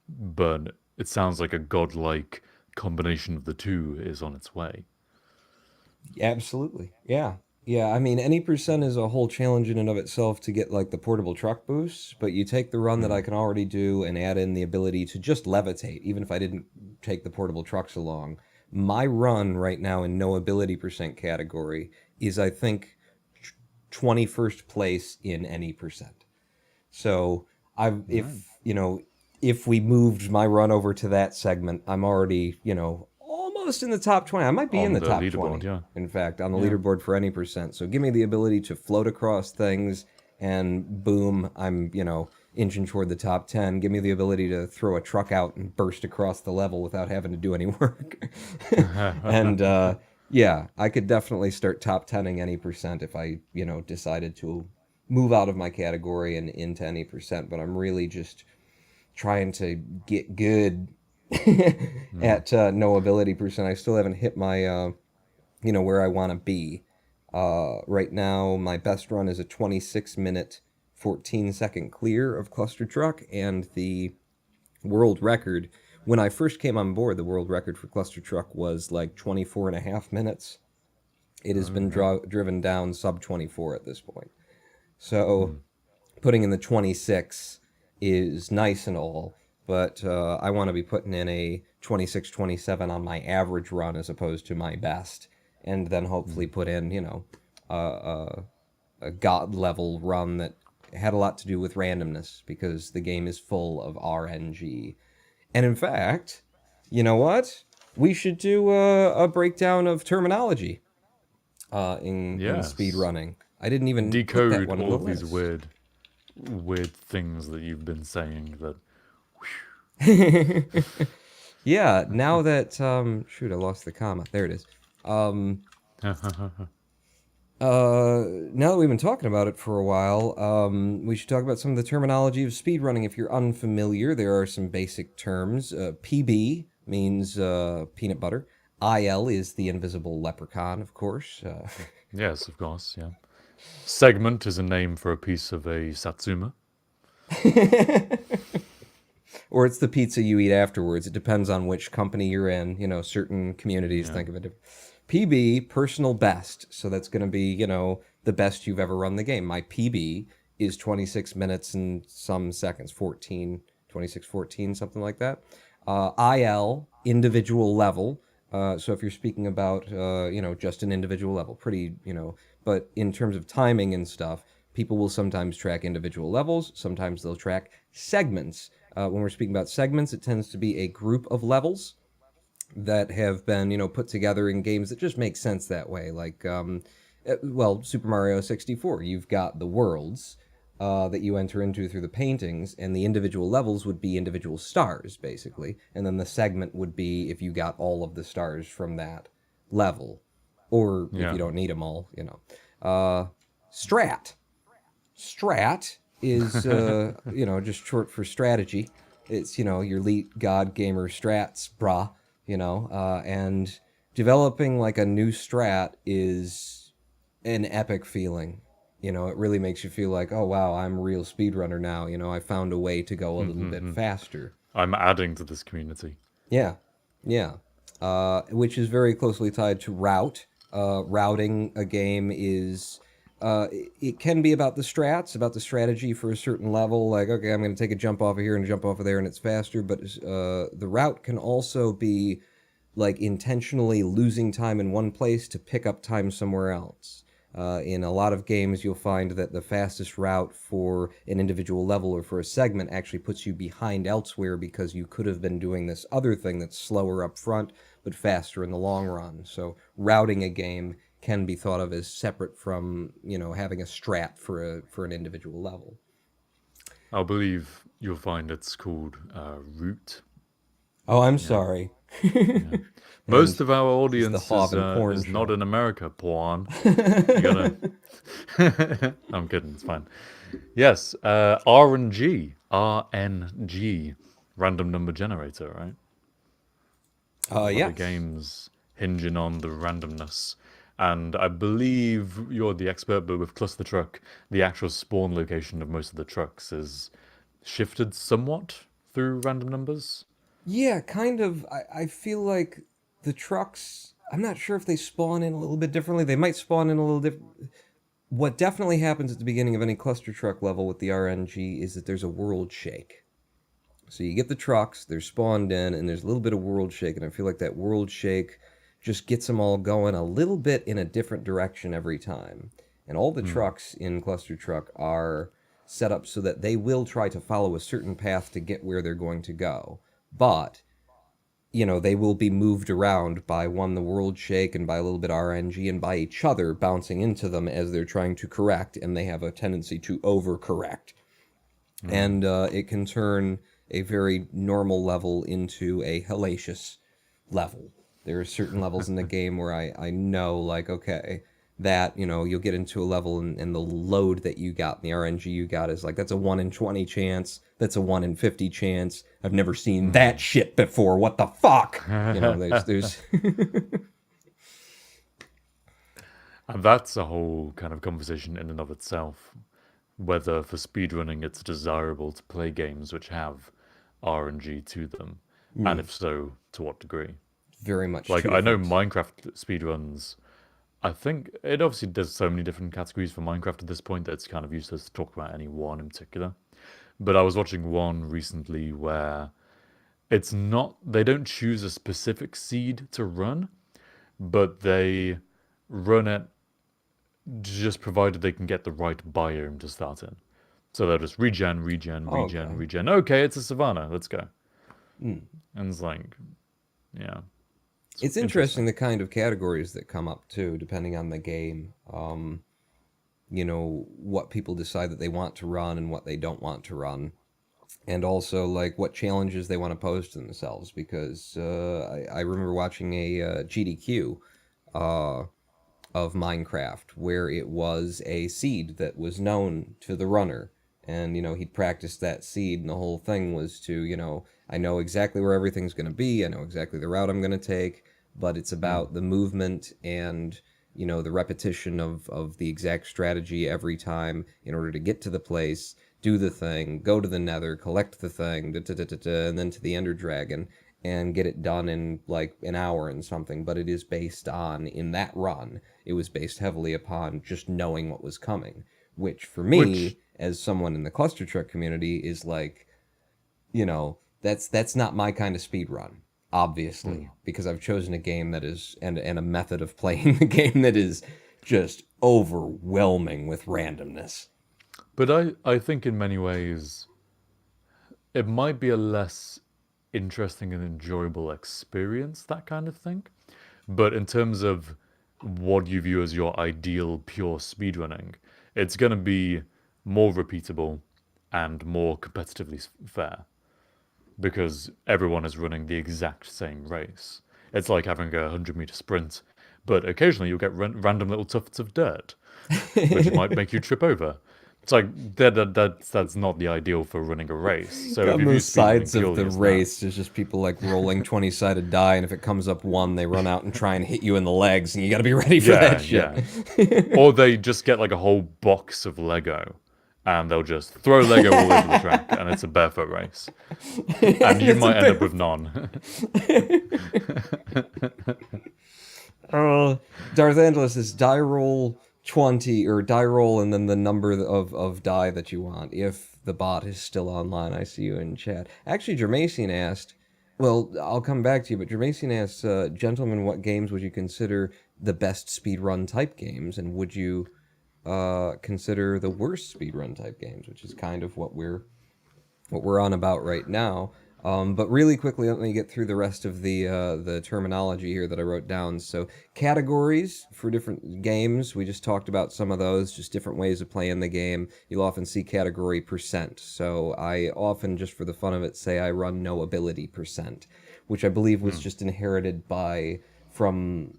but it sounds like a godlike combination of the two is on its way. Absolutely. Yeah. Yeah, I mean, any percent is a whole challenge in and of itself to get, like, the portable truck boosts, but you take the run that I can already do and add in the ability to just levitate, even if I didn't take the portable trucks along. My run right now in no ability percent category is, I think, 21st place in any percent. So if we moved my run over to that segment, I'm already, almost in the top 20. I might be in the top 20, in fact, on the leaderboard for any percent. So give me the ability to float across things and boom, I'm, inching toward the top 10. Give me the ability to throw a truck out and burst across the level without having to do any work. And Yeah, I could definitely start top 10ing any percent if I, decided to move out of my category and into any percent, but I'm really just trying to get good Mm. at no ability percent. I still haven't hit my, where I want to be. Right now, my best run is a 26-minute, 14-second clear of Cluster Truck, and the world record, when I first came on board, the world record for Cluster Truck was like 24 and a half minutes. It has been Yeah. driven down sub 24 at this point. So Mm. putting in the 26 is nice and all, but I want to be putting in a 26, 27 on my average run as opposed to my best, and then hopefully Mm. put in, a god level run that had a lot to do with randomness because the game is full of RNG. And in fact, you know what? We should do a breakdown of terminology in Yes. speedrunning. I didn't even put that Decode one on all the of these list. weird things that you've been saying that. Yeah, now that shoot, I lost the comma. There it is. Um, now that we've been talking about it for a while, we should talk about some of the terminology of speedrunning. If you're unfamiliar, there are some basic terms. PB means peanut butter. IL is the invisible leprechaun, of course. Yes, of course, yeah. Segment is a name for a piece of a satsuma. Or it's the pizza you eat afterwards. It depends on which company you're in. Certain communities Yeah. think of it. PB, personal best. So that's going to be, the best you've ever run the game. My PB is 26 minutes and some seconds, 14, 26, 14, something like that. IL, individual level. So if you're speaking about, just an individual level, pretty, but in terms of timing and stuff, people will sometimes track individual levels. Sometimes they'll track segments. When we're speaking about segments, it tends to be a group of levels that have been, put together in games that just make sense that way. Like, Super Mario 64, you've got the worlds that you enter into through the paintings, and the individual levels would be individual stars, basically. And then the segment would be if you got all of the stars from that level, or if Yeah. you don't need them all, Strat. Strat is, just short for strategy. It's, your elite god gamer strats, brah, and developing like a new strat is an epic feeling. It really makes you feel like, oh, wow, I'm a real speedrunner now. I found a way to go a little bit faster. I'm adding to this community. Yeah, yeah. Which is very closely tied to route. Routing a game is it can be about the strats, about the strategy for a certain level. Like, okay, I'm going to take a jump off of here and a jump off of there, and it's faster. But the route can also be like intentionally losing time in one place to pick up time somewhere else. In a lot of games, you'll find that the fastest route for an individual level or for a segment actually puts you behind elsewhere because you could have been doing this other thing that's slower up front but faster in the long run. So routing a game can be thought of as separate from, having a strat for an individual level. I believe you'll find it's called root. Oh, I'm sorry. Most of our the audience Harv and Porn is not show. in America, porn. You gotta. I'm kidding. It's fine. Yes, RNG, RNG, random number generator, right? A lot Yes. of games hinging on the randomness. And I believe you're the expert, but with Cluster Truck, the actual spawn location of most of the trucks is shifted somewhat through random numbers. Yeah, kind of. I feel like the trucks, I'm not sure if they spawn in a little bit differently. They might spawn in a little different. What definitely happens at the beginning of any cluster truck level with the RNG is that there's a world shake. So you get the trucks, they're spawned in, and there's a little bit of world shake, and I feel like that world shake just gets them all going a little bit in a different direction every time. And all the trucks in Cluster Truck are set up so that they will try to follow a certain path to get where they're going to go. But they will be moved around by one, the world shake, and by a little bit RNG, and by each other bouncing into them as they're trying to correct, and they have a tendency to overcorrect. And it can turn a very normal level into a hellacious level. There are certain levels in the game where I know, like, okay, that, you'll get into a level and the load that you got, the RNG you got is like, that's a 1 in 20 chance, that's a 1 in 50 chance. I've never seen that shit before. What the fuck? There's And that's a whole kind of conversation in and of itself. Whether for speedrunning it's desirable to play games which have RNG to them, and if so, to what degree. very much Like, two I know different- Minecraft speedruns, I think it obviously does so many different categories for Minecraft at this point that it's kind of useless to talk about any one in particular. But I was watching one recently where it's not, they don't choose a specific seed to run, but they run it just provided they can get the right biome to start in. So they'll just regen. Okay, it's a savanna. Let's go. And it's like, yeah. It's interesting the kind of categories that come up too, depending on the game. What people decide that they want to run and what they don't want to run. And also, like, what challenges they want to pose to themselves. Because I remember watching a GDQ of Minecraft where it was a seed that was known to the runner. And, he'd practiced that seed, and the whole thing was to, I know exactly where everything's going to be, I know exactly the route I'm going to take, but it's about the movement and, the repetition of the exact strategy every time in order to get to the place, do the thing, go to the nether, collect the thing, and then to the ender dragon, and get it done in, like, an hour and something. But it is based on, in that run, it was based heavily upon just knowing what was coming, which, for me, as someone in the cluster truck community, is like, that's not my kind of speed run, obviously, because I've chosen a game that is, and a method of playing the game that is just overwhelming with randomness. But I think in many ways, it might be a less interesting and enjoyable experience, that kind of thing. But in terms of what you view as your ideal pure speedrunning, it's going to be more repeatable and more competitively fair. Because everyone is running the exact same race. It's like having a 100-meter sprint, but occasionally you'll get random little tufts of dirt, which might make you trip over. It's like that's not the ideal for running a race. So on if the sides of the race, there's just people like rolling 20-sided die, and if it comes up one, they run out and try and hit you in the legs, and you got to be ready for that shit. Yeah. Or they just get like a whole box of Lego, and they'll just throw Lego all over the track, and it's a barefoot race. And you might end up with none. Darth Angelus is die roll 20, or die roll and then the number of die that you want, if the bot is still online. I see you in chat. Actually, Jermacian asked, well, I'll come back to you, but Jermacian asked, gentlemen, what games would you consider the best speedrun type games, and would you consider the worst speedrun type games, which is kind of what we're on about right now. But really quickly, let me get through the rest of the terminology here that I wrote down. So categories for different games, we just talked about some of those, just different ways of playing the game. You'll often see category percent. So I often, just for the fun of it, say I run no ability percent, which I believe was just inherited from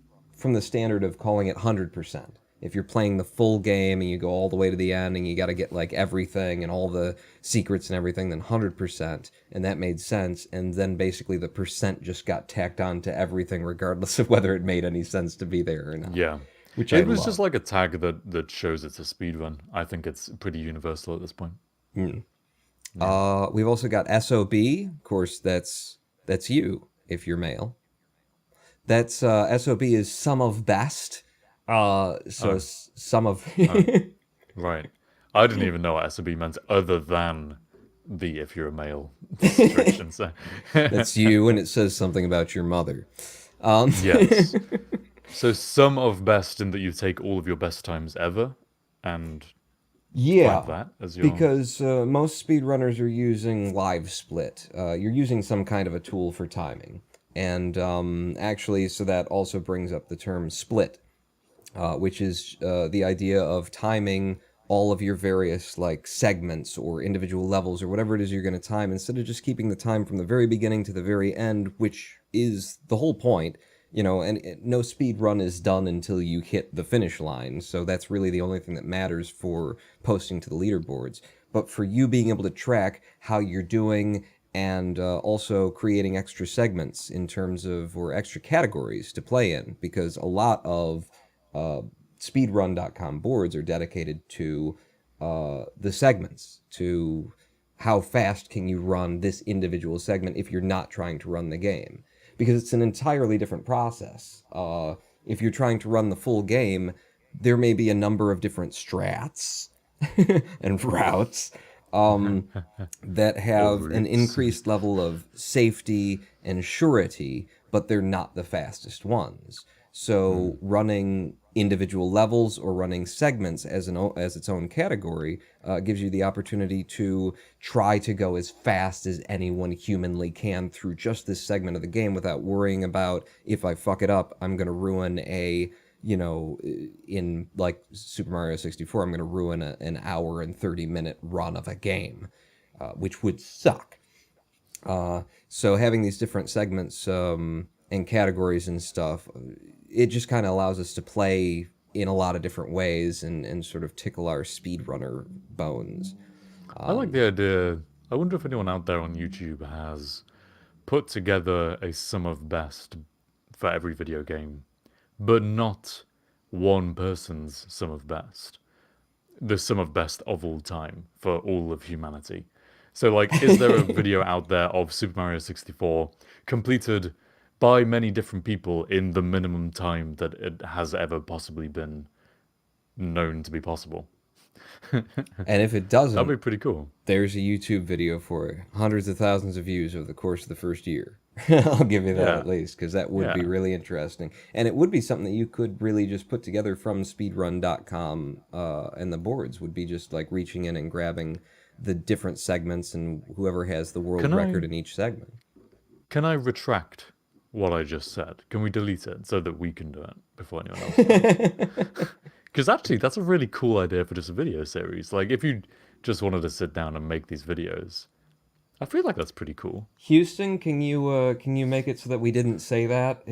the standard of calling it 100%. If you're playing the full game and you go all the way to the end and you got to get like everything and all the secrets and everything, then 100%, and that made sense. And then basically the percent just got tacked on to everything, regardless of whether it made any sense to be there or not. Yeah, which it was just like a tag that shows it's a speedrun. I think it's pretty universal at this point. Yeah. We've also got SOB. Of course, that's you if you're male. That's SOB is some of best. Some of... Right. I didn't even know what SOB meant other than the if you're a male restriction. So. That's you, and it says something about your mother. Yes. So some of best in that you take all of your best times ever and have that as your... because most speedrunners are using live split. You're using some kind of a tool for timing. And actually, so that also brings up the term split. Which is the idea of timing all of your various like segments or individual levels or whatever it is you're going to time, instead of just keeping the time from the very beginning to the very end, which is the whole point. and no speed run is done until you hit the finish line. So that's really the only thing that matters for posting to the leaderboards. But for you being able to track how you're doing and also creating extra segments in terms of, or extra categories to play in, because a lot of speedrun.com boards are dedicated to the segments, to how fast can you run this individual segment if you're not trying to run the game. Because it's an entirely different process. If you're trying to run the full game, there may be a number of different strats and routes that have an increased level of safety and surety, but they're not the fastest ones. So running individual levels or running segments as its own category gives you the opportunity to try to go as fast as anyone humanly can through just this segment of the game without worrying about, if I fuck it up, I'm going to ruin in like Super Mario 64, I'm going to ruin an hour and 30-minute run of a game, which would suck. So having these different segments and categories and stuff, it just kind of allows us to play in a lot of different ways and sort of tickle our speedrunner bones. I like the idea. I wonder if anyone out there on YouTube has put together a sum of best for every video game, but not one person's sum of best. The sum of best of all time for all of humanity. So, like, is there a video out there of Super Mario 64 completed by many different people in the minimum time that it has ever possibly been known to be possible? And if it doesn't, that'd be pretty cool. There's a YouTube video for it. Hundreds of thousands of views over the course of the first year. I'll give you that at least, because that would be really interesting. And it would be something that you could really just put together from speedrun.com, and the boards would be just like reaching in and grabbing the different segments and whoever has the world record in each segment. Can I retract what I just said? Can we delete it so that we can do it before anyone else does? Because actually, that's a really cool idea for just a video series. Like, if you just wanted to sit down and make these videos, I feel like that's pretty cool. Houston, can you make it so that we didn't say that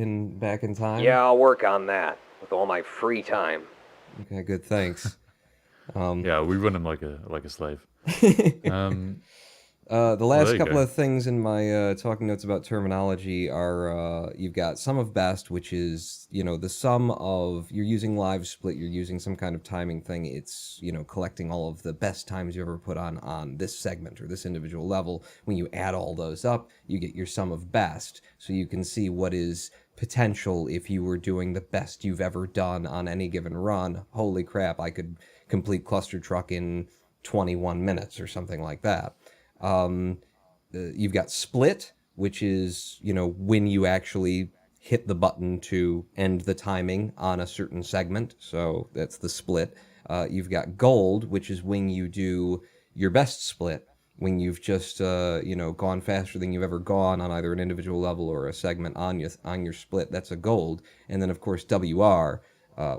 back in time? Yeah, I'll work on that with all my free time. Okay, good. Thanks. Yeah, we run him like a slave. The last couple of things in my talking notes about terminology are you've got sum of best, which is, the sum of, you're using live split, you're using some kind of timing thing. It's, collecting all of the best times you ever put on this segment or this individual level. When you add all those up, you get your sum of best. So you can see what is potential if you were doing the best you've ever done on any given run. Holy crap, I could complete Cluster Truck in 21 minutes or something like that. You've got split, which is, when you actually hit the button to end the timing on a certain segment. So that's the split. You've got gold, which is when you do your best split, when you've just, gone faster than you've ever gone on either an individual level or a segment on your split. That's a gold. And then, of course, WR,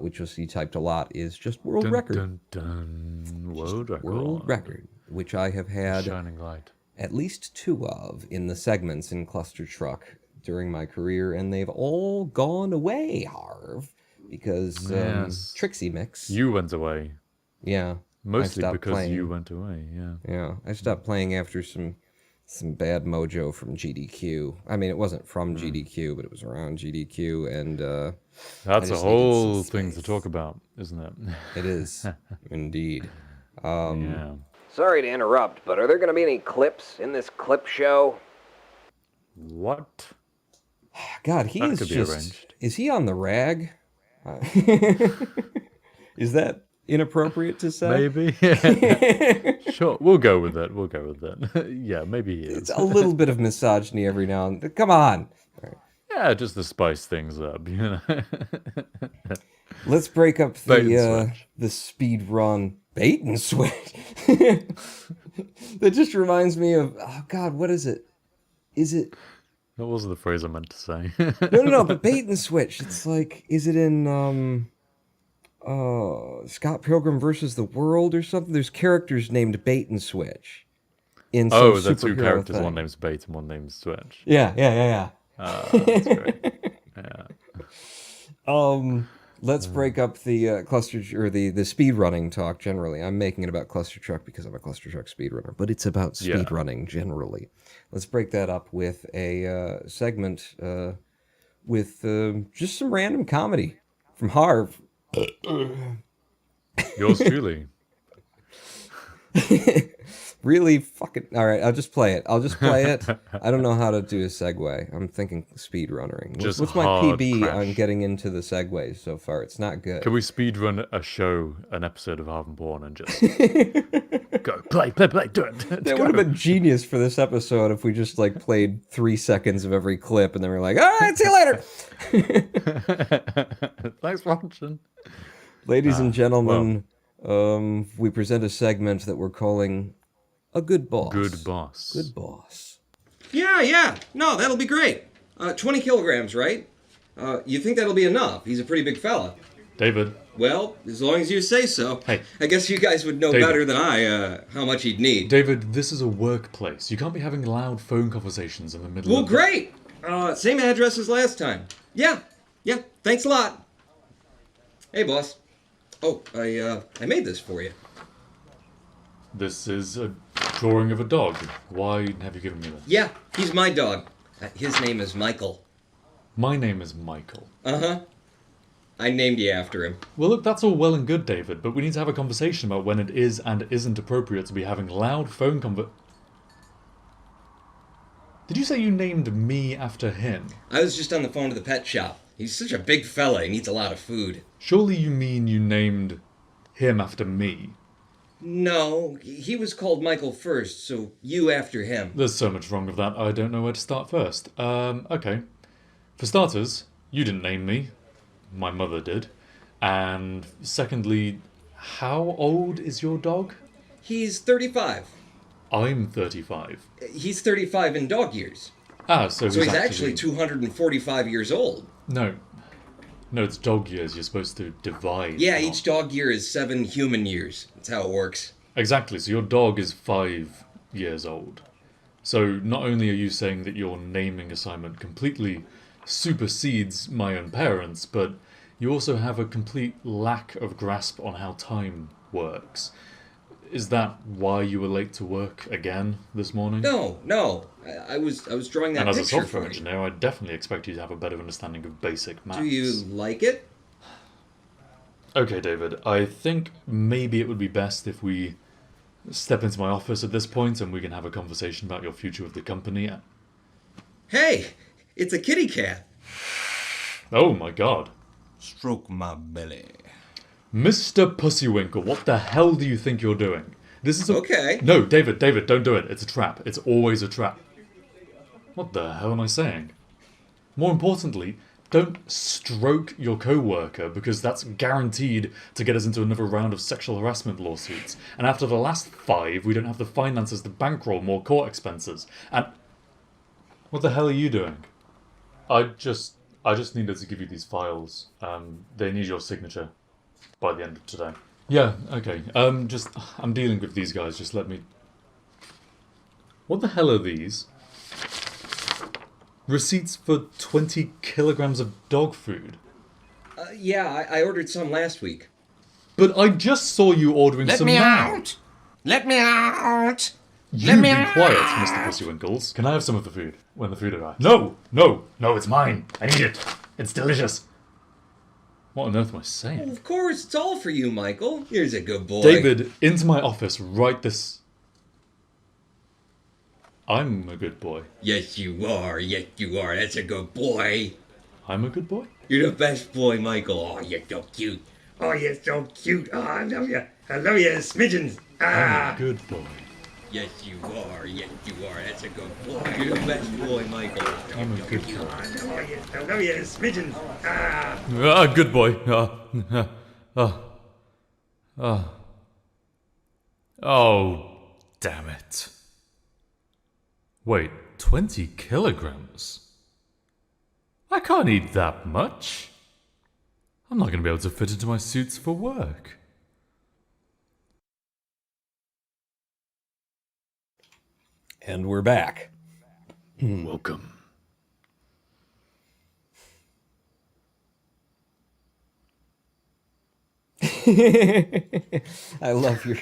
which you'll see typed a lot, is just world record. Dun, dun. World record. World record, which I have had shining light. At least 2 of in the segments in Cluster Truck during my career, and they've all gone away, Harv, because Trixie Mix. You went away. Yeah. Mostly because you went away, yeah. Yeah, I stopped playing after some bad mojo from GDQ. I mean, it wasn't from GDQ, but it was around GDQ, and that's a whole thing to talk about, isn't it? It is, indeed. Yeah. Sorry to interrupt, but are there going to be any clips in this clip show? What? God, he is just... Arranged. Is he on the rag? Is that inappropriate to say? Maybe. Sure, we'll go with it. Yeah, maybe he is. It's a little bit of misogyny every now and then. Come on. Right. Yeah, just to spice things up, Let's break up the speed run bait and switch. That just reminds me of, oh God, what is it? Is it? That wasn't the phrase I meant to say. No, but bait and switch. It's like, is it in Scott Pilgrim versus the World or something? There's characters named Bait and Switch. In some that's 2 characters. Thing. One name's Bait and one name's Switch. Yeah. That's great. Yeah. Let's break up the cluster or the speed running talk generally. I'm making it about cluster truck because I'm a cluster truck speedrunner, but it's about speed running generally. Let's break that up with a segment with just some random comedy from Harv. Yours truly. Really fucking... All right, I'll just play it. I don't know how to do a segue. I'm thinking speedrunnering. Just What's my hard PB crash. on getting into the segues so far? It's not good. Can we speedrun a show, an episode of Harv and Born, and just go play, do it. That would have been genius for this episode if we just like played 3 seconds of every clip and then we're like, all right, see you later. Thanks for watching. Ladies and gentlemen, we present a segment that we're calling A Good Boss. Good boss. Good Boss. Yeah. No, that'll be great. 20 kilograms, right? You think that'll be enough? He's a pretty big fella. David. Well, as long as you say so. Hey. I guess you guys would know David. better than I how much he'd need. David, this is a workplace. You can't be having loud phone conversations in the middle Well, of... great! Same address as last time. Yeah, thanks a lot. Hey, boss. Oh, I made this for you. This is a drawing of a dog. Why have you given me this? Yeah, he's my dog. His name is Michael. My name is Michael. Uh-huh. I named you after him. Well, look, that's all well and good, David, but we need to have a conversation about when it is and isn't appropriate to be having loud phone Did you say you named me after him? I was just on the phone to the pet shop. He's such a big fella, he needs a lot of food. Surely you mean you named him after me? No, he was called Michael first, so you after him. There's so much wrong with that, I don't know where to start first. Okay. For starters, you didn't name me. My mother did. And secondly, how old is your dog? He's 35. I'm 35. He's 35 in dog years. So So he's actually 245 years old. No, it's dog years. You're supposed to divide. Yeah, not- each dog year is 7 human years. That's how it works. Exactly, so your dog is 5 years old. So not only are you saying that your naming assignment completely supersedes my own parents, but you also have a complete lack of grasp on how time works. Is that why you were late to work again this morning? No. I was drawing that And as a picture software for you. engineer, I definitely expect you to have a better understanding of basic maths. Do you like it? Okay, David, I think maybe it would be best if we step into my office at this point and we can have a conversation about your future with the company. Hey, it's a kitty cat. Oh my god. Stroke my belly. Mr. Pussywinkle, what the hell do you think you're doing? This is a... Okay. No, David, don't do it. It's a trap. It's always a trap. What the hell am I saying? More importantly, don't stroke your co-worker, because that's guaranteed to get us into another round of sexual harassment lawsuits. And after the last 5, we don't have the finances to bankroll more court expenses. And... What the hell are you doing? I just needed to give you these files. They need your signature by the end of today. Yeah, okay. I'm dealing with these guys. Just let me... What the hell are these? Receipts for 20 kilograms of dog food. Yeah, I ordered some last week. But I just saw you ordering some now. Let me out! You be quiet, Mr. Pussywinkles. Can I have some of the food when the food arrives? No, it's mine. I need it. It's delicious. What on earth am I saying? Of course, it's all for you, Michael. You're a good boy. David, into my office right this... I'm a good boy. Yes, you are. That's a good boy. I'm a good boy? You're the best boy, Michael. Oh, you're so cute. Oh, you're so cute. Oh, I love you. I love you, smidgens. I'm a good boy. Yes, you are. That's a good boy. You're the best boy, Michael. I'm a good boy. I love you, smidgens. Good boy. Oh, damn it. Wait, 20 kilograms? I can't eat that much. I'm not going to be able to fit into my suits for work. And we're back. Welcome. I love your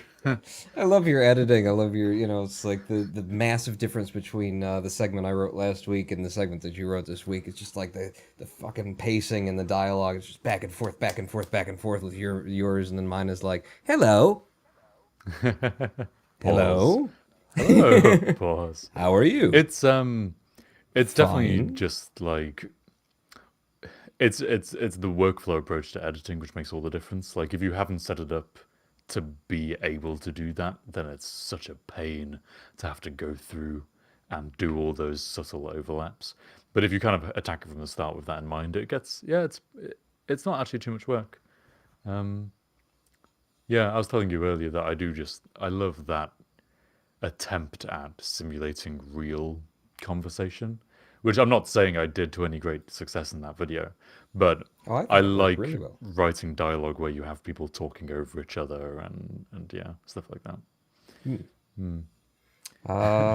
editing. I love your, it's like the massive difference between the segment I wrote last week and the segment that you wrote this week. It's just like the fucking pacing and the dialogue. It's just back and forth, back and forth, back and forth with yours, and then mine is like, hello. Hello. Hello. Pause. How are you? It's definitely just like it's the workflow approach to editing which makes all the difference. Like if you haven't set it up to be able to do that, then it's such a pain to have to go through and do all those subtle overlaps. But if you kind of attack it from the start with that in mind, it gets it's not actually too much work. Yeah, I was telling you earlier that I love that attempt at simulating real conversation, which I'm not saying I did to any great success in that video, but I like really well. writing dialogue where you have people talking over each other and yeah, stuff like that.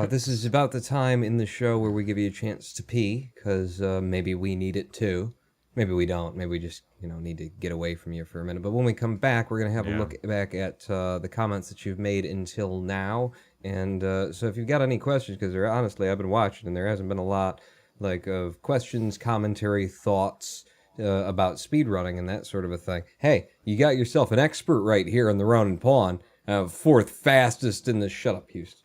This is about the time in the show where we give you a chance to pee, because maybe we need it too. Maybe we don't. Maybe we just, need to get away from you for a minute. But when we come back, we're going to have a look back at the comments that you've made until now. And so if you've got any questions, because honestly, I've been watching, and there hasn't been a lot of questions, commentary, thoughts about speedrunning and that sort of a thing. Hey, you got yourself an expert right here in the Ronin Pawn, fourth fastest in the Shut Up, Houston.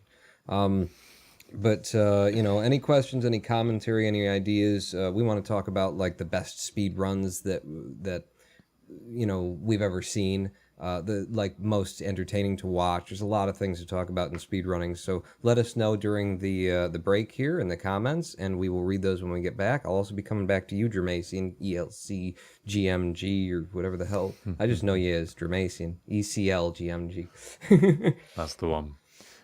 But any questions, any commentary, any ideas? We want to talk about the best speed runs that we've ever seen. The most entertaining to watch. There's a lot of things to talk about in speedrunning. So let us know during the break here in the comments, and we will read those when we get back. I'll also be coming back to you, Jermacian, ELCGMG or whatever the hell. I just know you as Jermacian, ECLGMG. That's the one.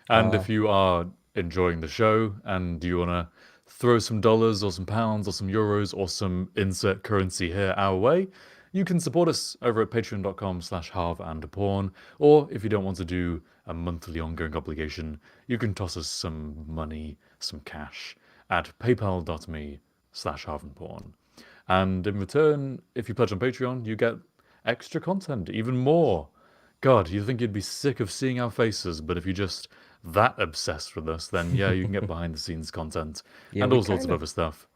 And if you are enjoying the show and you want to throw some dollars or some pounds or some euros or some insert currency here our way, you can support us over at patreon.com/harvandaporn, or if you don't want to do a monthly ongoing obligation, you can toss us some money, some cash at paypal.me/harvandaporn. And in return, if you pledge on Patreon, you get extra content, even more. God, you'd think you'd be sick of seeing our faces, but if you just that obsessed with us, then yeah, you can get behind the scenes content and all sorts of other stuff.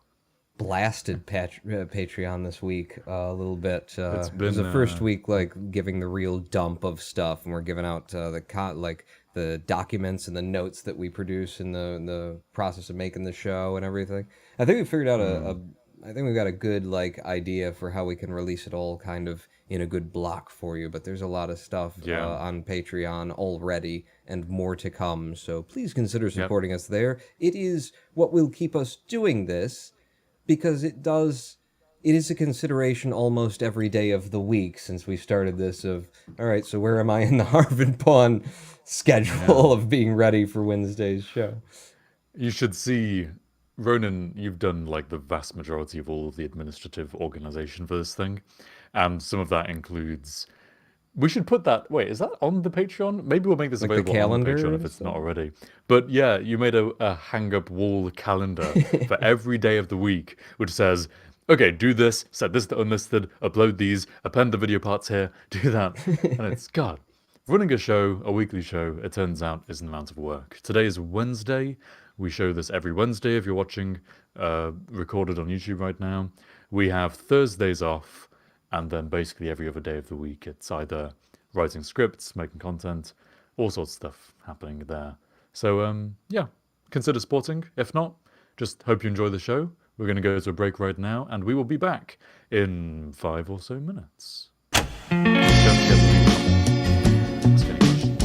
Blasted Patreon this week a little bit. It was the first week giving the real dump of stuff, and we're giving out the documents and the notes that we produce in the process of making the show and everything. I think we figured out I think we've got a good idea for how we can release it all kind of in a good block for you, but there's a lot of stuff on Patreon already and more to come, so please consider supporting us there. It is what will keep us doing this, because it is a consideration almost every day of the week since we started this of, all right, so where am I in the Harv and Pawn schedule of being ready for Wednesday's show? You should see, Ronan, you've done the vast majority of all of the administrative organization for this thing, and some of that includes... We should put that... Wait, is that on the Patreon? Maybe we'll make this available on the Patreon if it's not already. But yeah, you made a hang-up wall calendar for every day of the week, which says, okay, do this, set this to unlisted, upload these, append the video parts here, do that. And it's, God, running a show, a weekly show, it turns out is an amount of work. Today is Wednesday. We show this every Wednesday if you're watching recorded on YouTube right now. We have Thursdays off. And then basically every other day of the week, it's either writing scripts, making content, all sorts of stuff happening there. So, yeah, consider supporting. If not, just hope you enjoy the show. We're going to go to a break right now, and we will be back in 5 or so minutes. Don't forget to leave a comment. Ask any questions.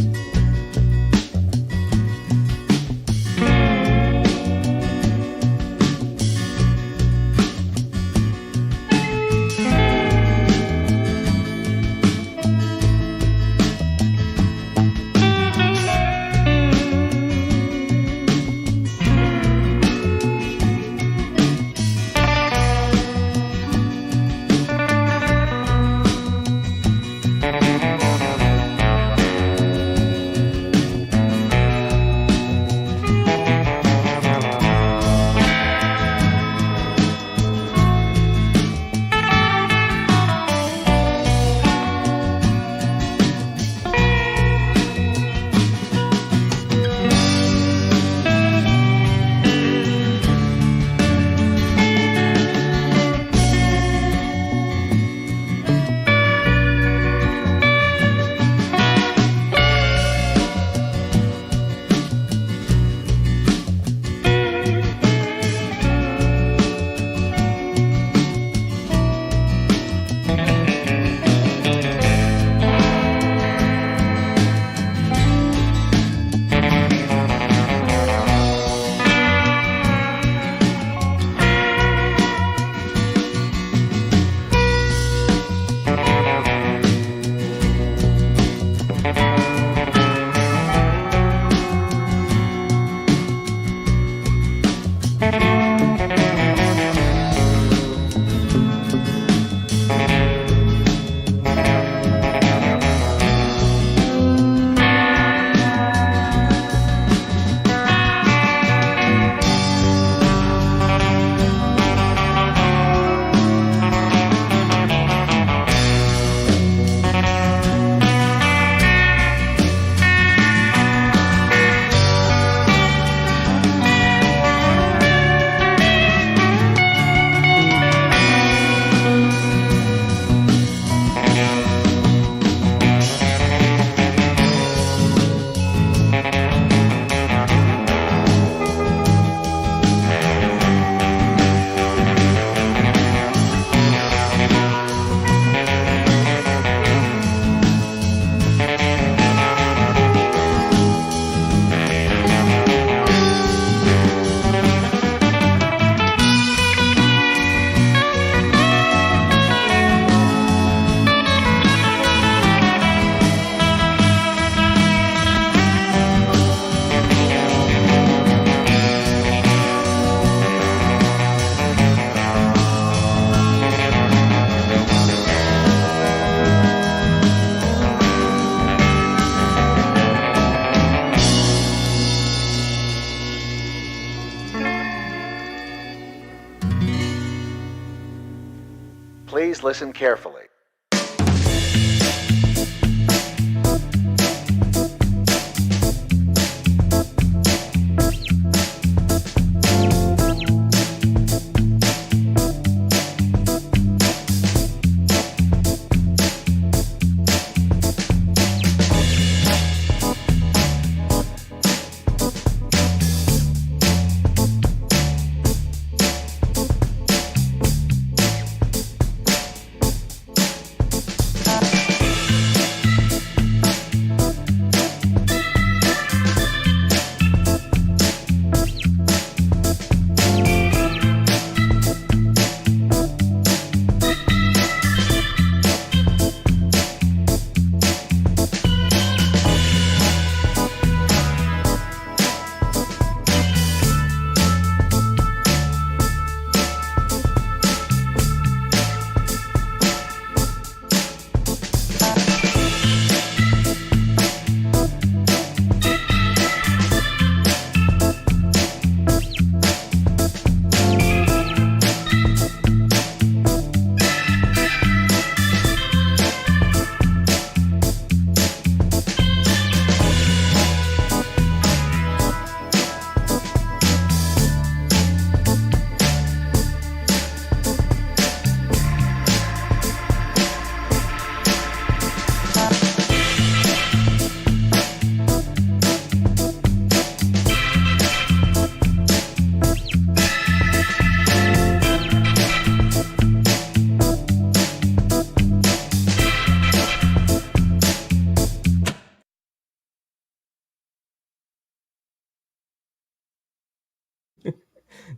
Please listen carefully.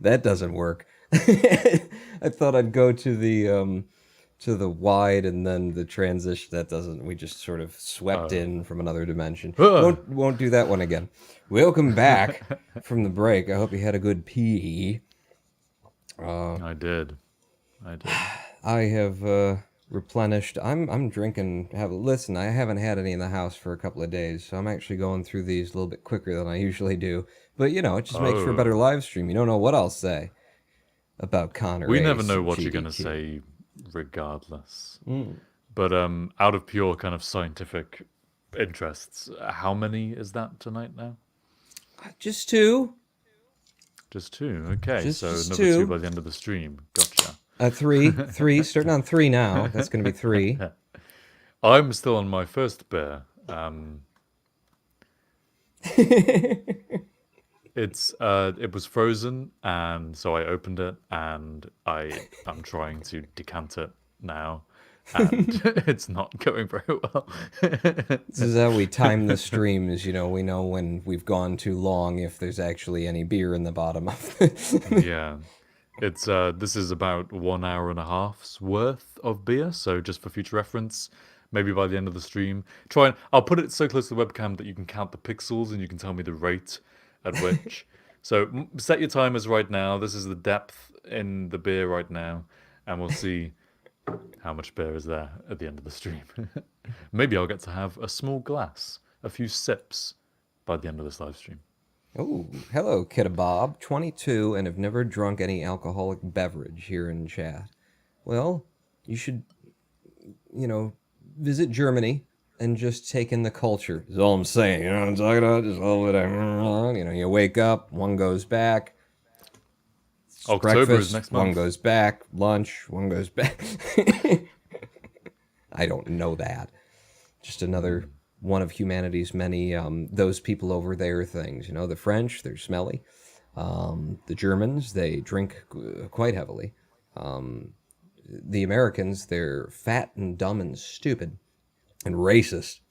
That doesn't work. I thought I'd go to the wide and then the transition. That doesn't. We just sort of swept in from another dimension. Won't do that one again. Welcome back from the break. I hope you had a good pee. I did. I have replenished. I'm drinking. Listen, I haven't had any in the house for a couple of days, so I'm actually going through these a little bit quicker than I usually do. But you know, it just makes for a better live stream. You don't know what I'll say about Connor. We never know what you're going to say, regardless. But out of pure kind of scientific interests, how many is that tonight now? Just two. Just two. Okay, Just another two. two by the end of the stream. Gotcha. Three. Starting on 3 now. That's going to be 3. I'm still on my first beer. It was frozen, and so I opened it, and I'm trying to decant it now, and it's not going very well. This is how we time the streams. You know, we know when we've gone too long if there's actually any beer in the bottom of it. Yeah. This is about 1 hour and a half's worth of beer, so just for future reference, maybe by the end of the stream. I'll put it so close to the webcam that you can count the pixels and you can tell me the rate at which. So set your timers right now. This is the depth in the beer right now, and we'll see how much beer is there at the end of the stream. Maybe I'll get to have a small glass, a few sips by the end of this live stream. Oh, hello, Kiddabob, 22, and have never drunk any alcoholic beverage here in chat. Well, you should, visit Germany and just take in the culture. Is all I'm saying. You know what I'm talking about? Just all of it. You wake up, one goes back. October Breakfast, is next month. one goes back. Lunch, one goes back. I don't know that. Just another one of humanity's many those people over there things. The French, they're smelly. The Germans, they drink quite heavily. The Americans, they're fat and dumb and stupid and racist.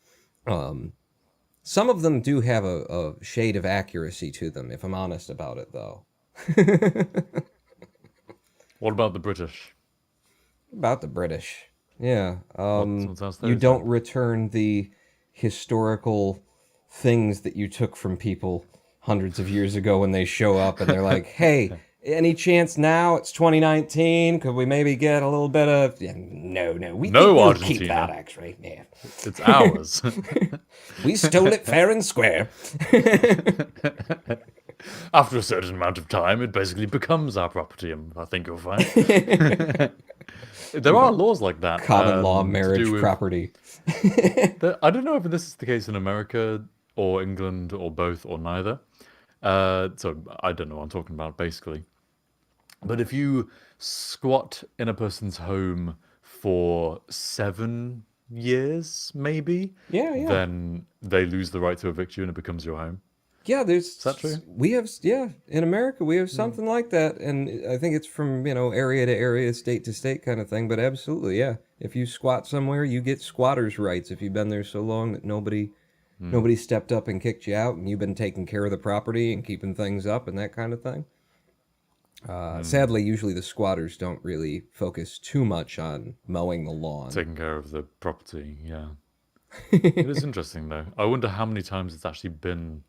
Some of them do have a shade of accuracy to them, if I'm honest about it, though. What about the British? About the British. Yeah. What's else there? You don't return the historical things that you took from people hundreds of years ago when they show up and they're like, hey, any chance now it's 2019? Could we maybe get a little bit of... Yeah, no, we No, we'll Argentina. keep that, actually. Yeah. It's ours. We stole it fair and square. After a certain amount of time, it basically becomes our property, and I think you'll find. There are laws like that. Common law to marriage do with- property. I don't know if this is the case in America or England or both or neither. So I don't know what I'm talking about, basically. But if you squat in a person's home for 7 years, maybe, Yeah. then they lose the right to evict you and it becomes your home. Yeah, there's... that true? We have, in America, we have something like that, and I think it's from, area to area, state to state kind of thing, but absolutely, yeah. If you squat somewhere, you get squatter's rights if you've been there so long that nobody stepped up and kicked you out, and you've been taking care of the property and keeping things up and that kind of thing. Sadly, usually the squatters don't really focus too much on mowing the lawn. Taking care of the property, yeah. It is interesting, though. I wonder how many times it's actually been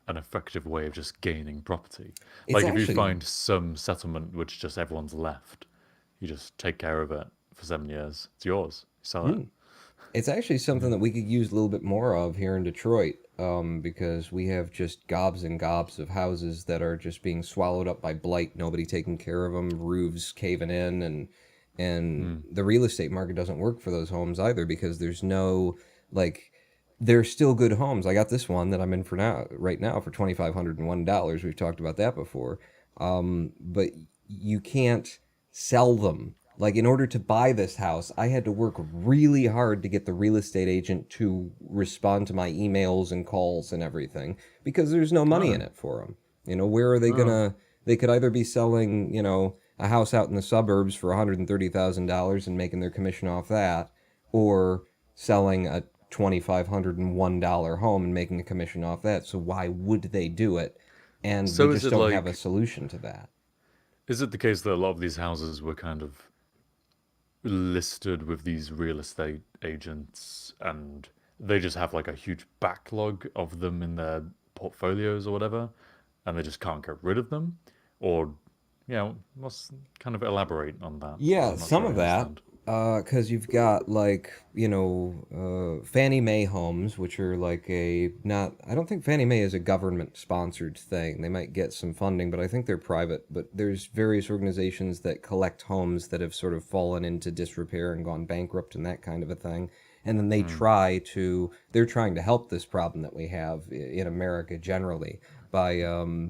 an effective way of just gaining property. Like if you find some settlement which just everyone's left, you just take care of it for 7 years. It's yours. You sell it. It's actually something that we could use a little bit more of here in Detroit, because we have just gobs and gobs of houses that are just being swallowed up by blight, nobody taking care of them, roofs caving in, and the real estate market doesn't work for those homes either, because there's no, they're still good homes. I got this one that I'm in for right now for $2,501. We've talked about that before. But you can't sell them. In order to buy this house, I had to work really hard to get the real estate agent to respond to my emails and calls and everything, because there's no money in it for them. Where are they gonna... They could either be selling, a house out in the suburbs for $130,000 and making their commission off that, or selling a $2,501 home and making a commission off that. So why would they do it? And So we is just it don't have a solution to that. Is it the case that a lot of these houses were kind of listed with these real estate agents and they just have a huge backlog of them in their portfolios or whatever, and they just can't get rid of them? Or, let's kind of elaborate on that. Yeah, I'm not some sure of I that. understand. Because you've got Fannie Mae homes, which are I don't think Fannie Mae is a government sponsored thing. They might get some funding, but I think they're private. But there's various organizations that collect homes that have sort of fallen into disrepair and gone bankrupt and that kind of a thing. And then they they're trying to help this problem that we have in America generally by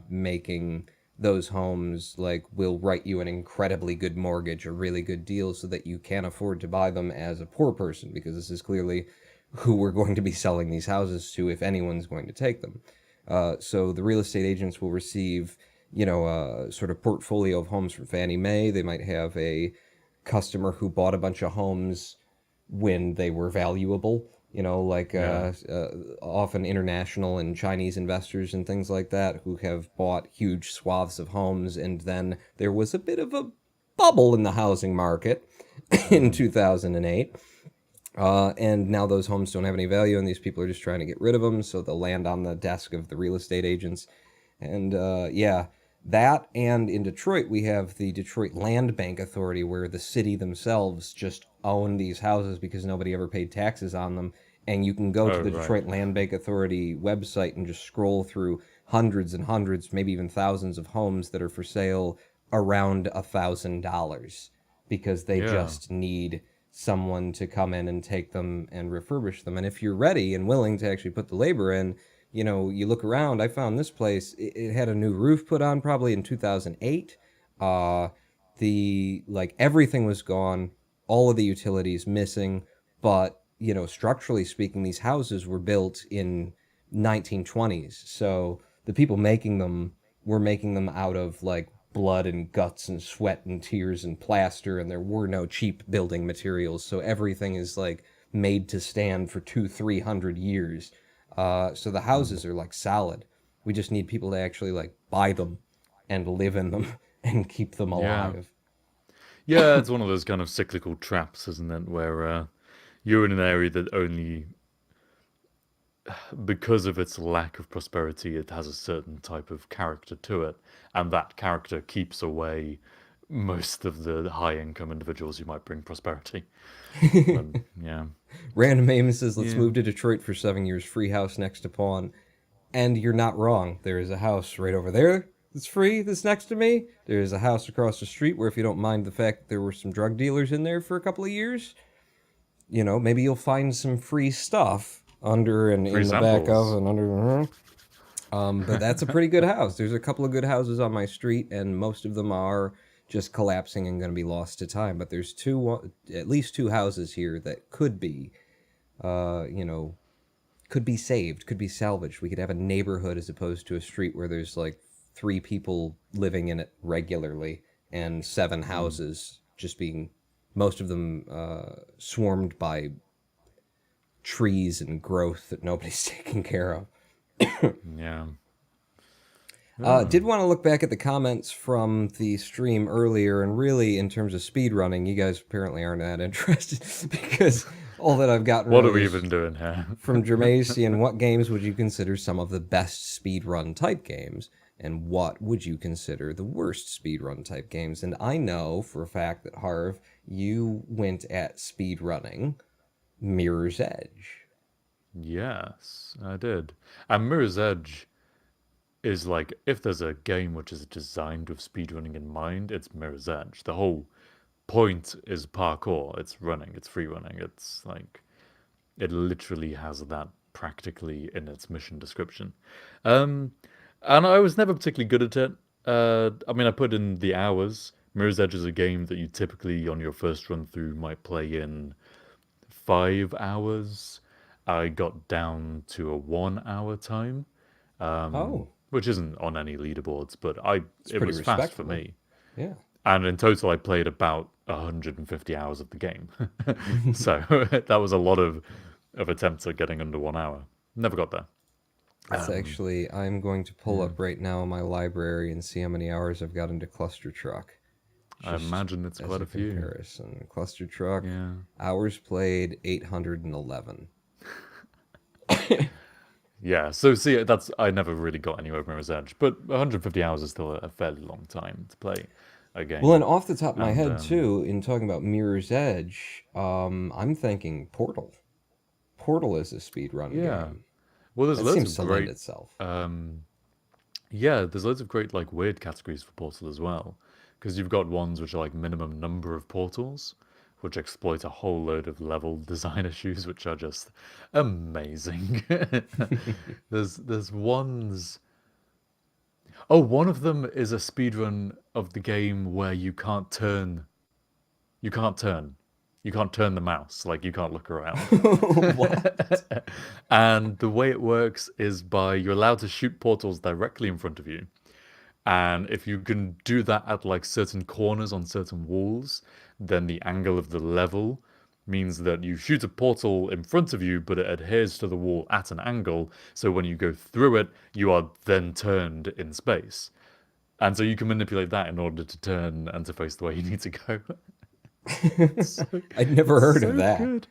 making those homes will write you an incredibly good mortgage, a really good deal, so that you can afford to buy them as a poor person, because this is clearly who we're going to be selling these houses to if anyone's going to take them. So the real estate agents will receive, a sort of portfolio of homes from Fannie Mae. They might have a customer who bought a bunch of homes when they were valuable, often international and Chinese investors and things like that who have bought huge swaths of homes, and then there was a bit of a bubble in the housing market in 2008, And now those homes don't have any value, and these people are just trying to get rid of them, so they'll land on the desk of the real estate agents. And yeah, that, and in Detroit, we have the Detroit Land Bank Authority, where the city themselves just own these houses because nobody ever paid taxes on them. And you can go to Oh, the right. Detroit Land Bank Authority website and just scroll through hundreds and hundreds, maybe even thousands of homes that are for sale around $1,000 because they Yeah. just need someone to come in and take them and refurbish them. And if you're ready and willing to actually put the labor in, you know, you look around. I found this place. It had a new roof put on probably in 2008. Everything was gone, all of the utilities missing, but you know, structurally speaking, these houses were built in 1920s. So the people making them were making them out of like blood and guts and sweat and tears and plaster, and there were no cheap building materials. So everything is like made to stand for 200-300 years. So the houses are like solid. We just need people to actually like buy them and live in them and keep them alive. Yeah, it's one of those kind of cyclical traps, isn't it? Where you're in an area that only, because of its lack of prosperity, it has a certain type of character to it, and that character keeps away most of the high-income individuals who might bring prosperity. Yeah. Random Aim says, let's Yeah. move to Detroit for 7 years, free house next to Pawn. And you're not wrong. There is a house right over there that's free that's next to me. There is a house across the street where, if you don't mind the fact that there were some drug dealers in there for a couple of years, you know, maybe you'll find some free stuff under and Free in the back of samples. and under. But that's a pretty good house. There's a couple of good houses on my street, and most of them are just collapsing and going to be lost to time. But there's at least two houses here that could be, could be saved, could be salvaged. We could have a neighborhood as opposed to a street where there's like 3 people living in it regularly and 7 houses just being, most of them swarmed by trees and growth that nobody's taking care of. Yeah. Did want to look back at the comments from the stream earlier, and really, in terms of speedrunning, you guys apparently aren't that interested because all that I've gotten What really are we is even doing here? from Jermacian, what games would you consider some of the best speedrun type games, and what would you consider the worst speedrun type games? And I know for a fact that, Harv, you went at speedrunning Mirror's Edge. Yes, I did. And Mirror's Edge is like, if there's a game which is designed with speedrunning in mind, it's Mirror's Edge. The whole point is parkour. It's running. It's free running. It's like, it literally has that practically in its mission description. And I was never particularly good at it. I mean, I put in the hours. Mirror's Edge is a game that you typically, on your first run through, might play in 5 hours. I got down to a 1 hour time, which isn't on any leaderboards, but it pretty was fast for respectable. me. Yeah. And in total, I played about 150 hours of the game. So that was a lot of attempts at getting under 1 hour. Never got there. That's actually, I'm going to pull up right now in my library and see how many hours I've got into Cluster Truck. I imagine it's As quite a few. comparison. Cluster Truck, Yeah. hours played 811. Yeah, so see, I never really got anywhere with Mirror's Edge, but 150 hours is still a fairly long time to play a game. Well, and off the top of my And, head, too, in talking about Mirror's Edge, I'm thinking Portal. Portal is a speedrun Yeah. game. Well, there's That loads seems of to lend great, itself. yeah, there's loads of great like weird categories for Portal as well, because you've got ones which are like minimum number of portals, which exploit a whole load of level design issues, which are just amazing. There's ones. Oh, one of them is a speedrun of the game where you can't turn. You can't turn. You can't turn the mouse, like you can't look around. And the way it works is you're allowed to shoot portals directly in front of you. And if you can do that at like certain corners on certain walls, then the angle of the level means that you shoot a portal in front of you, but it adheres to the wall at an angle. So when you go through it, you are then turned in space. And so you can manipulate that in order to turn and to face the way you need to go. I'd never heard So of that. good.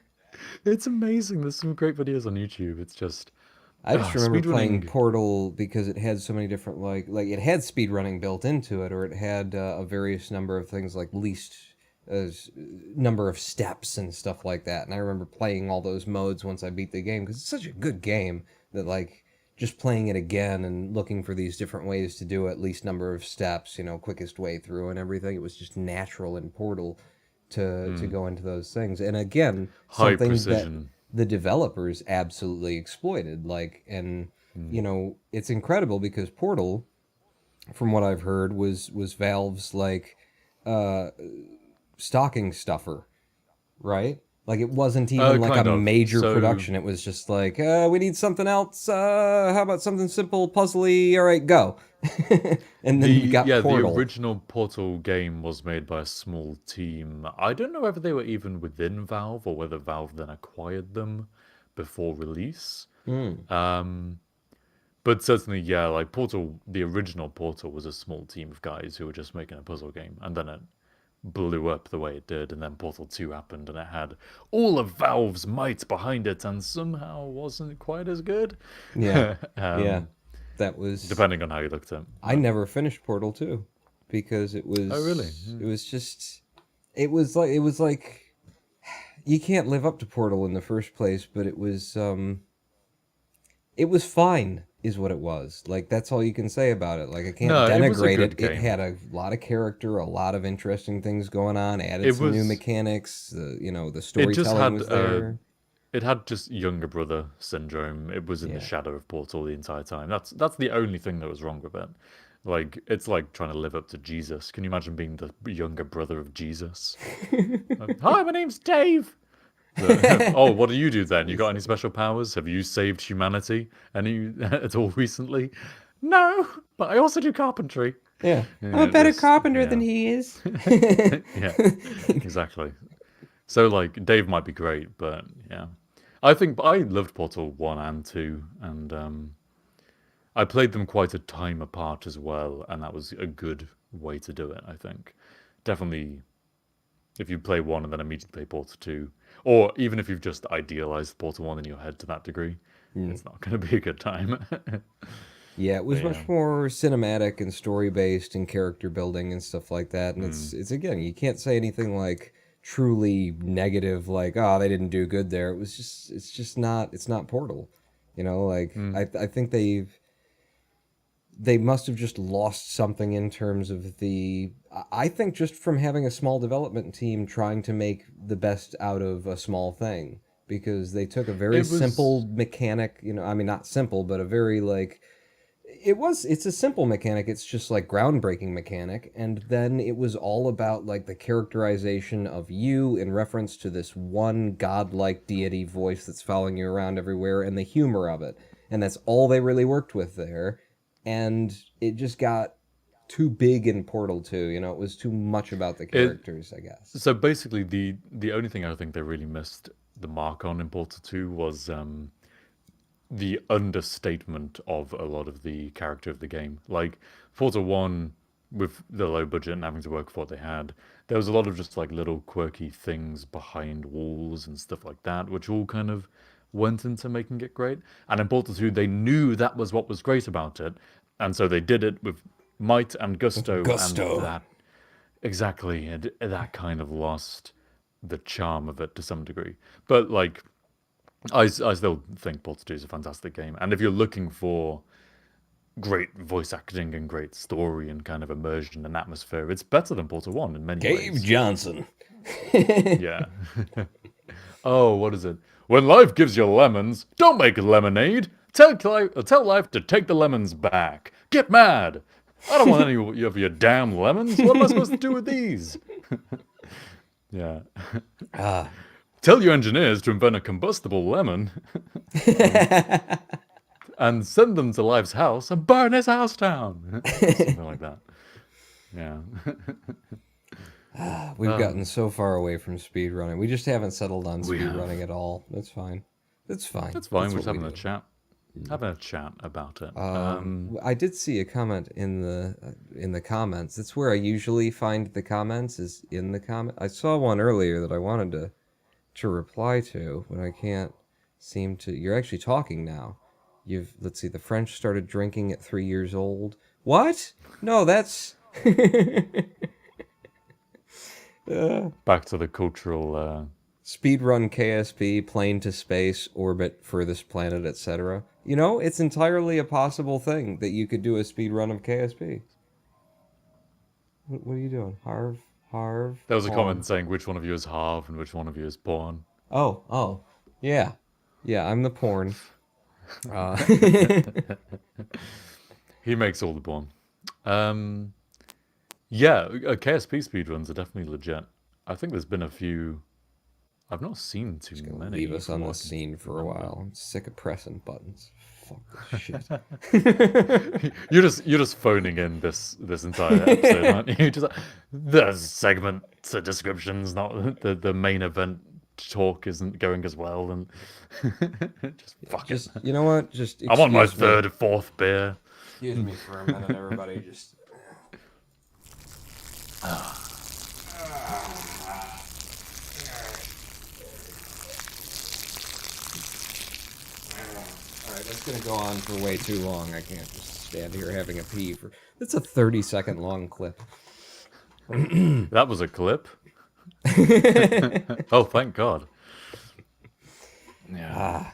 It's amazing. There's some great videos on YouTube. It's just I just remember playing speedrunning. Portal because it had so many different like it had speedrunning built into it, or it had a various number of things like least number of steps and stuff like that. And I remember playing all those modes once I beat the game because it's such a good game that like just playing it again and looking for these different ways to do it, least number of steps, quickest way through and everything. It was just natural in Portal to go into those things. And again, High something precision. that the developers absolutely exploited. It's incredible because Portal, from what I've heard, was Valve's like stocking stuffer, right? Like it wasn't even like Kind a of. major So- production. It was just like, we need something else. How about something simple, puzzly? All right, go. And then you got Portal. The original Portal game was made by a small team. I don't know whether they were even within Valve or whether Valve then acquired them before release. But certainly, yeah, like Portal, the original Portal was a small team of guys who were just making a puzzle game, and then it blew up the way it did, and then Portal 2 happened, and it had all of Valve's might behind it, and somehow wasn't quite as good. Yeah, yeah. That was Depending on how you looked at it. I never finished Portal 2 because it was Oh, really? It was just it was like you can't live up to Portal in the first place, but it was fine is what it was. Like that's all you can say about it. Like I can't No, it was a denigrate good it. game. It had a lot of character, a lot of interesting things going on, added some new mechanics, the storytelling was there. It had just younger brother syndrome. It was in the shadow of Portal the entire time. That's the only thing that was wrong with it. Like it's like trying to live up to Jesus. Can you imagine being the younger brother of Jesus? Hi, my name's Dave. Oh, what do you do then? You got any special powers? Have you saved humanity any at all recently? No, but I also do carpentry. Yeah. Yeah, I'm a better it was- carpenter yeah. than he is. Yeah, exactly. So like Dave might be great, but yeah, I think I loved Portal 1 and 2, and I played them quite a time apart as well, and that was a good way to do it. I think definitely if you play 1 and then immediately play Portal 2, or even if you've just idealized Portal 1 in your head to that degree, it's not going to be a good time. Yeah, it was Yeah. much more cinematic and story based and character building and stuff like that. And it's again, you can't say anything like truly negative, like they didn't do good there. It's not Portal, Like I think they must have just lost something in terms of I think just from having a small development team trying to make the best out of a small thing, because they took a very simple mechanic, I mean, not simple, but a very like, it's a simple mechanic. It's just like groundbreaking mechanic. And then it was all about like the characterization of you in reference to this one godlike deity voice that's following you around everywhere and the humor of it. And that's all they really worked with there. And it just got too big in Portal 2, it was too much about the characters, I guess. So basically, the only thing I think they really missed the mark on in Portal 2 was the understatement of a lot of the character of the game. Like Portal 1, with the low budget and having to work for what they had, there was a lot of just like little quirky things behind walls and stuff like that, which all kind of went into making it great. And in Portal 2, they knew that was what was great about it, and so they did it with might and gusto. And that exactly, and that kind of lost the charm of it to some degree. But like, I still think Portal 2 is a fantastic game, and if you're looking for great voice acting and great story and kind of immersion and atmosphere, it's better than Portal 1 in many ways. Dave Johnson. Yeah. Oh, what is it? When life gives you lemons, don't make lemonade. Tell life to take the lemons back. Get mad. I don't want any of your damn lemons. What am I supposed to do with these? Yeah. Tell your engineers to invent a combustible lemon and send them to Life's house and burn his house down. Something like that. Yeah. We've gotten so far away from speedrunning. We just haven't settled on speedrunning at all. That's fine. That's fine. That's fine. We're what just having we a do. chat. Having a chat about it. I did see a comment in the comments. That's where I usually find the comments, is in the comment. I saw one earlier that I wanted to reply to, but I can't seem to. You're actually talking now. Let's see, the French started drinking at 3 years old. What? No, that's... Back to the cultural... Speedrun KSP, plane to space, orbit, furthest planet, etc. You know, it's entirely a possible thing that you could do a speedrun of KSP. What are you doing? Harv? There was a Pawn. comment saying which one of you is Harv and which one of you is Porn. Oh. Yeah. Yeah, I'm the porn. He makes all the porn. Yeah, KSP speedruns are definitely legit. I think there's been a few... I've not seen too many. Leave us on the scene for a while. I'm sick of pressing buttons. Fuck this shit. You're just phoning in this entire episode, aren't you? Just like, the segment description's not the main event talk isn't going as well, and just fuck it. You know what? Just I want my excuse me. third or fourth beer. Excuse me for a minute, everybody. Just. Alright, that's gonna go on for way too long. I can't just stand here having a pee for... It's a 30-second long clip. That was a clip. Oh, thank God. Yeah.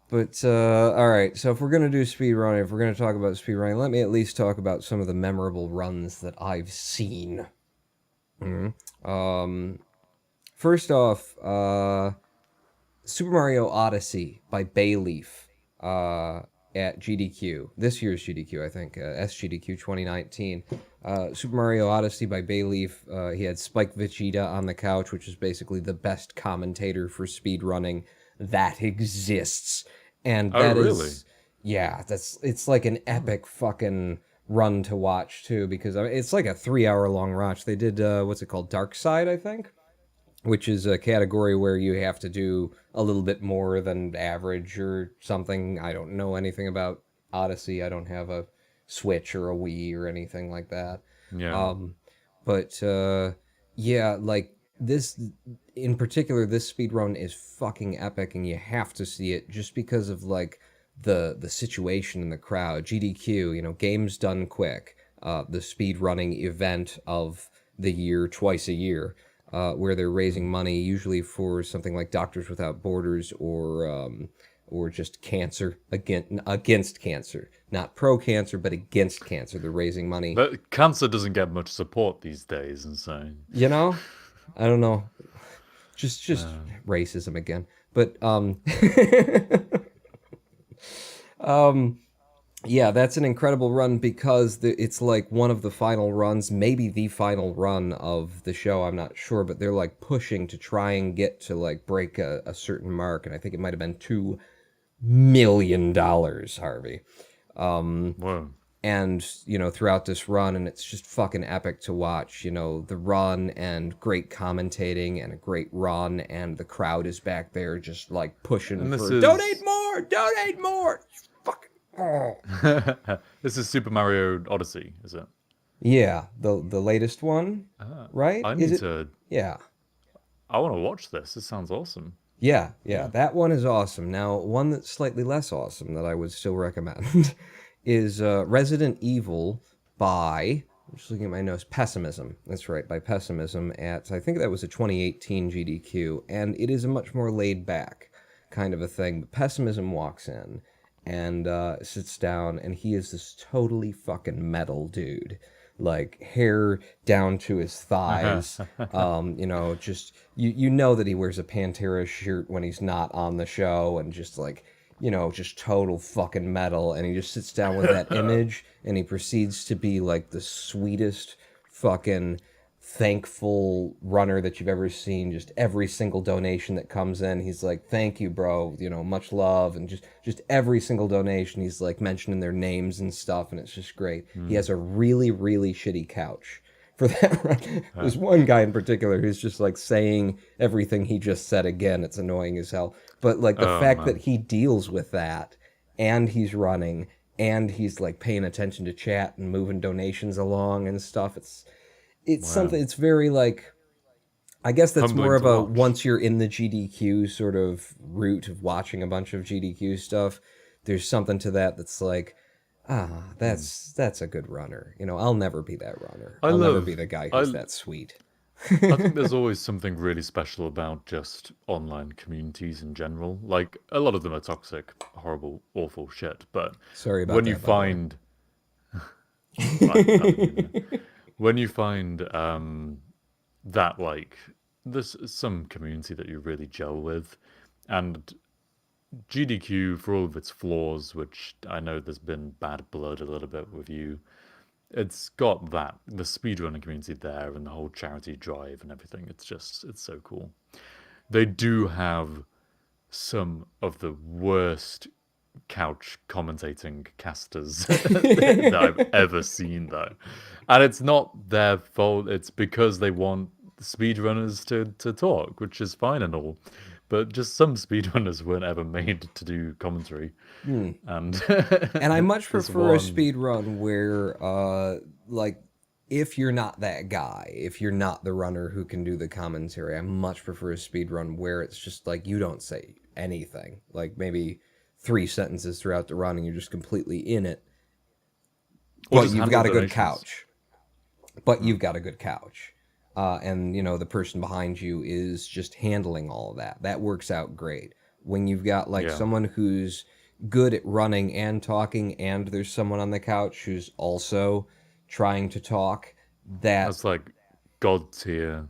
But, alright, so if we're gonna do speedrunning, if we're gonna talk about speedrunning, let me at least talk about some of the memorable runs that I've seen. First off, Super Mario Odyssey by Bayleaf at GDQ. This year's GDQ, I think. SGDQ 2019. Super Mario Odyssey by Bayleaf. He had Spike Vegeta on the couch, which is basically the best commentator for speedrunning that exists. And that is... really? Yeah, it's like an epic fucking run to watch, too, because it's like a 3-hour-long watch. They did, what's it called? Dark Side, I think? Which is a category where you have to do a little bit more than average or something. I don't know anything about Odyssey. I don't have a Switch or a Wii or anything like that. Yeah. Yeah, like, this, in particular, this speedrun is fucking epic, and you have to see it just because of, like, the situation in the crowd. GDQ, you know, Games Done Quick, the speedrunning event of the year, twice a year. Where they're raising money, usually for something like Doctors Without Borders or just cancer, against cancer. Not pro-cancer, but against cancer. They're raising money. But cancer doesn't get much support these days, and so... You know? I don't know. Just racism again. But, yeah, that's an incredible run because it's like one of the final runs, maybe the final run of the show, I'm not sure, but they're like pushing to try and get to like break a certain mark, and I think it might have been $2 million, Harvey. Whoa. And, you know, throughout this run, and it's just fucking epic to watch, you know, the run and great commentating and a great run, and the crowd is back there just like pushing for donate more! Fucking oh. This is Super Mario Odyssey, is it? Yeah, the latest one, right? I need to... Yeah. I want to watch this. This sounds awesome. Yeah, that one is awesome. Now, one that's slightly less awesome that I would still recommend is Resident Evil by, I'm just looking at my notes, Pessimism. That's right, by Pessimism at, I think that was a 2018 GDQ, and it is a much more laid back kind of a thing. But Pessimism walks in and sits down, and he is this totally fucking metal dude. Like, hair down to his thighs, you know, just, you know that he wears a Pantera shirt when he's not on the show, and just like, you know, just total fucking metal, and he just sits down with that image, and he proceeds to be like the sweetest fucking thankful runner that you've ever seen. Just every single donation that comes in, he's like, thank you, bro, you know, much love, and just every single donation, he's like mentioning their names and stuff, and it's just great. He has a really, really shitty couch for that run. There's one guy in particular who's just like saying everything he just said again. It's annoying as hell. But like the fact that he deals with that, and he's running, and he's like paying attention to chat and moving donations along and stuff, it's something, it's very like, I guess that's humbling more of to a watch. once you're in the GDQ sort of route of watching a bunch of GDQ stuff, there's something to that that's like, that's a good runner. You know, I'll never be that runner. I'll never be the guy who's I that sweet. I think there's always something really special about just online communities in general. Like, a lot of them are toxic, horrible, awful shit. But Sorry about when that, you by the way. find, I didn't mean that. When you find that like there's some community that you really gel with, and GDQ, for all of its flaws, which I know there's been bad blood a little bit with you, it's got that the speedrunning community there and the whole charity drive and everything. It's so cool. They do have some of the worst couch commentating casters that I've ever seen, though, and it's not their fault. It's because they want speedrunners to talk, which is fine and all, but just some speedrunners weren't ever made to do commentary. And And I much this prefer a one- speed run where, like, if you're not that guy, if you're not the runner who can do the commentary, I much prefer a speed run where it's just like you don't say anything. Like maybe 3 sentences throughout the run and you're just completely in it. Or But just you've handle got a good donations. couch. But you've got a good couch. And, you know, the person behind you is just handling all of that. That works out great. When you've got, like, Yeah. someone who's good at running and talking, and there's someone on the couch who's also trying to talk, That's like God tier.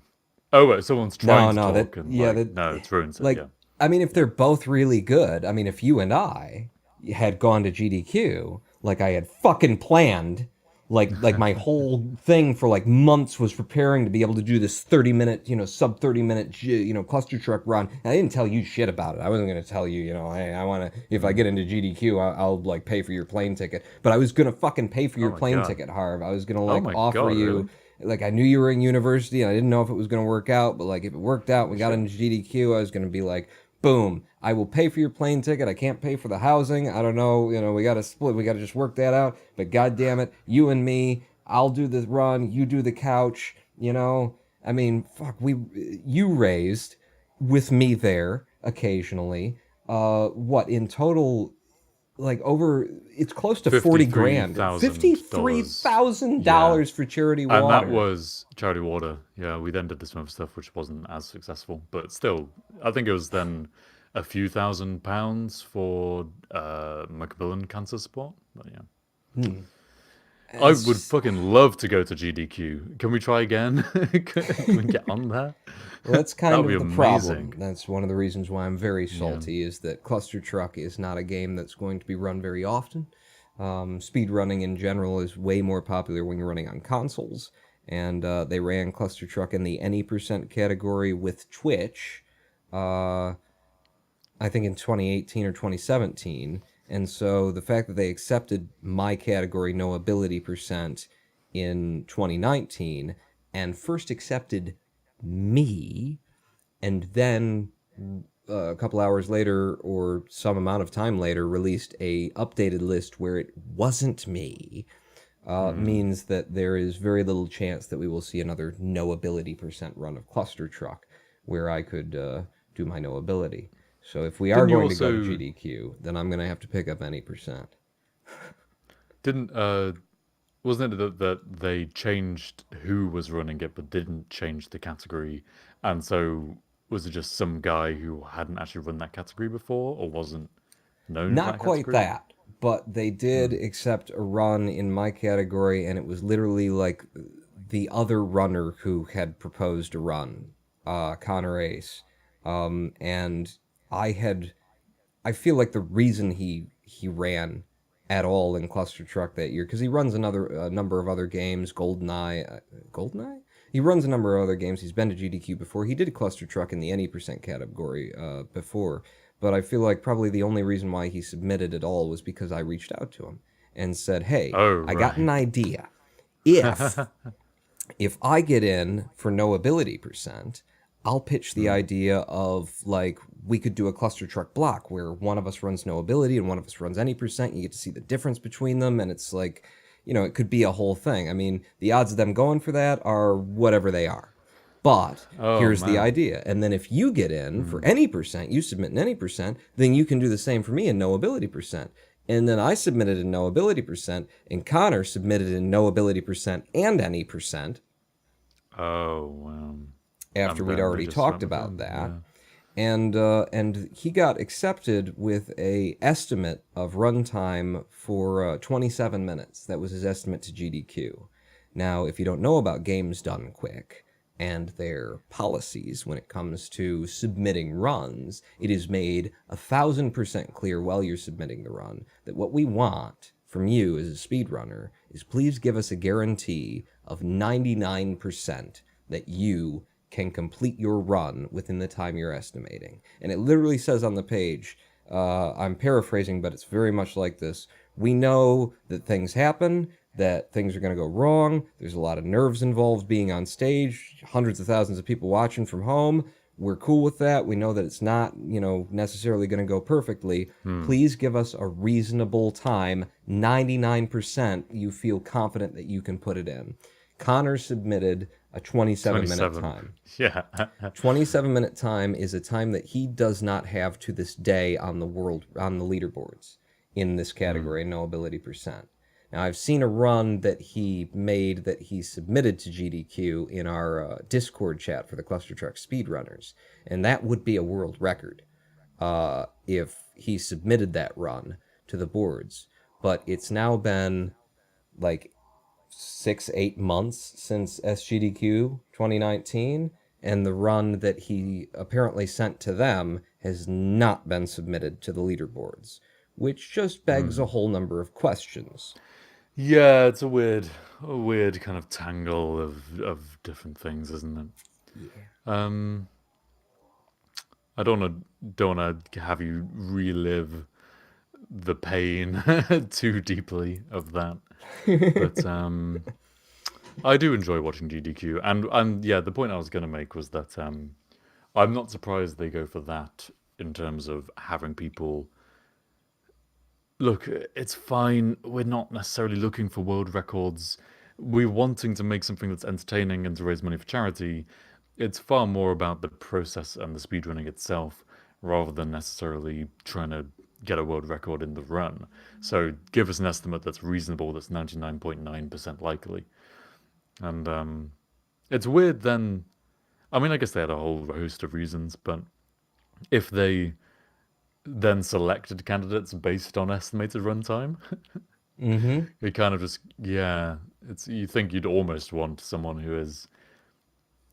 Oh wait, someone's trying to no, talk, that- and yeah, like, that- no, it's ruined it. like, Yeah. I mean, if they're both really good, I mean, if you and I had gone to GDQ, like I had fucking planned, like my whole thing for like months was preparing to be able to do this 30-minute, you know, sub 30-minute, you know, cluster truck run. And I didn't tell you shit about it. I wasn't going to tell you, you know, hey, I want to, if I get into GDQ, I'll like pay for your plane ticket. But I was going to fucking pay for your my plane God. ticket, Harv. I was going to Oh like my offer God, you. really? Like, I knew you were in university, and I didn't know if it was going to work out, but, like, if it worked out, we got into GDQ, I was going to be like, boom, I will pay for your plane ticket, I can't pay for the housing, I don't know, you know, we got to split, we got to just work that out, but God damn it, you and me, I'll do the run, you do the couch, you know, I mean, fuck, you raised, with me there, occasionally, what, in total, like over, it's close to 40 grand. $53,000. $53,000 for charity water. And that was charity water. Yeah, we then did this other stuff, which wasn't as successful, but still, I think it was then a few £1,000s for Macmillan cancer support. But yeah. I would fucking love to go to GDQ. Can we try again? Can we get on there? Well, that's kind That of would the be problem. amazing. That's one of the reasons why I'm very salty, is that Cluster Truck is not a game that's going to be run very often. Speedrunning in general is way more popular when you're running on consoles, and they ran Cluster Truck in the any percent category with Twitch, I think in 2018 or 2017, and so the fact that they accepted my category no ability percent in 2019, and first accepted me, and then a couple hours later or some amount of time later released a updated list where it wasn't me, means that there is very little chance that we will see another no ability percent run of Cluster Truck where I could do my no ability. So if we are Didn't you going to go to also- GDQ, then I'm going to have to pick up any percent. Wasn't it that they changed who was running it, but didn't change the category? And so was it just some guy who hadn't actually run that category before, or wasn't known for Not that quite category? that, but they did accept a run in my category, and it was literally like the other runner who had proposed a run, Connor Ace, and I feel like the reason he ran at all in Cluster Truck that year, because he runs a number of other games, GoldenEye? He runs a number of other games. He's been to GDQ before. He did Cluster Truck in the any percent category before, but I feel like probably the only reason why he submitted at all was because I reached out to him and said, hey, Oh, I got right. an idea. If I get in for no ability percent, I'll pitch the idea of, like, we could do a Cluster Truck block where one of us runs no ability and one of us runs any percent. You get to see the difference between them, and it's like, you know, it could be a whole thing. I mean, the odds of them going for that are whatever they are. But Oh, here's the man. idea. And then if you get in for any percent, you submit in any percent, then you can do the same for me in no ability percent. And then I submitted in no ability percent, and Connor submitted in no ability percent and any percent Oh, after and we'd then they already just talked went with about them, that. And he got accepted with a estimate of runtime for 27 minutes. That was his estimate to GDQ. Now, if you don't know about Games Done Quick and their policies when it comes to submitting runs, it is made 1,000% clear while you're submitting the run that what we want from you as a speedrunner is please give us a guarantee of 99% that you can complete your run within the time you're estimating. And it literally says on the page, I'm paraphrasing, but it's very much like this. We know that things happen, that things are going to go wrong. There's a lot of nerves involved being on stage, hundreds of thousands of people watching from home. We're cool with that. We know that it's not, necessarily going to go perfectly. Please give us a reasonable time. 99% you feel confident that you can put it in. Connor submitted a 27-minute time. Yeah. 27-minute time is a time that he does not have to this day on the leaderboards in this category, no ability percent. Now, I've seen a run that he made that he submitted to GDQ in our Discord chat for the Cluster Truck Speedrunners, and that would be a world record if he submitted that run to the boards. But it's now been like 6-8 months since SGDQ 2019, and the run that he apparently sent to them has not been submitted to the leaderboards, which just begs a whole number of questions. Yeah, it's a weird kind of tangle of different things, isn't it? Yeah. I don't wanna have you relive the pain too deeply of that. But I do enjoy watching GDQ, and yeah, the point I was gonna make was that I'm not surprised they go for that in terms of having people. Look, it's fine. We're not necessarily looking for world records. We're wanting to make something that's entertaining and to raise money for charity. It's far more about the process and the speedrunning itself, rather than necessarily trying to get a world record in the run. So give us an estimate that's reasonable, that's 99.9% likely. And it's weird then. I mean, I guess they had a whole host of reasons, but if they then selected candidates based on estimated runtime, it kind of just, yeah, it's, you think you'd almost want someone who is,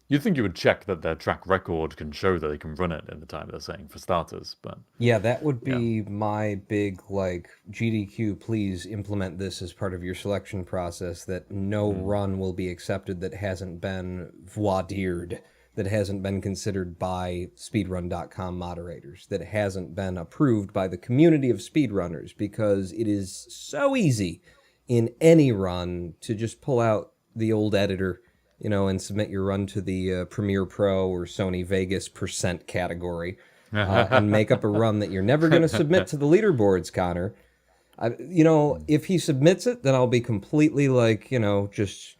you'd think you would check that their track record can show that they can run it in the time they're saying, for starters, but Yeah, that would be my big, GDQ, please implement this as part of your selection process, that no run will be accepted that hasn't been voir dired, that hasn't been considered by speedrun.com moderators, that hasn't been approved by the community of speedrunners, because it is so easy in any run to just pull out the old editor, and submit your run to the Premiere Pro or Sony Vegas percent category, and make up a run that you're never going to submit to the leaderboards, Connor. If he submits it, then I'll be completely just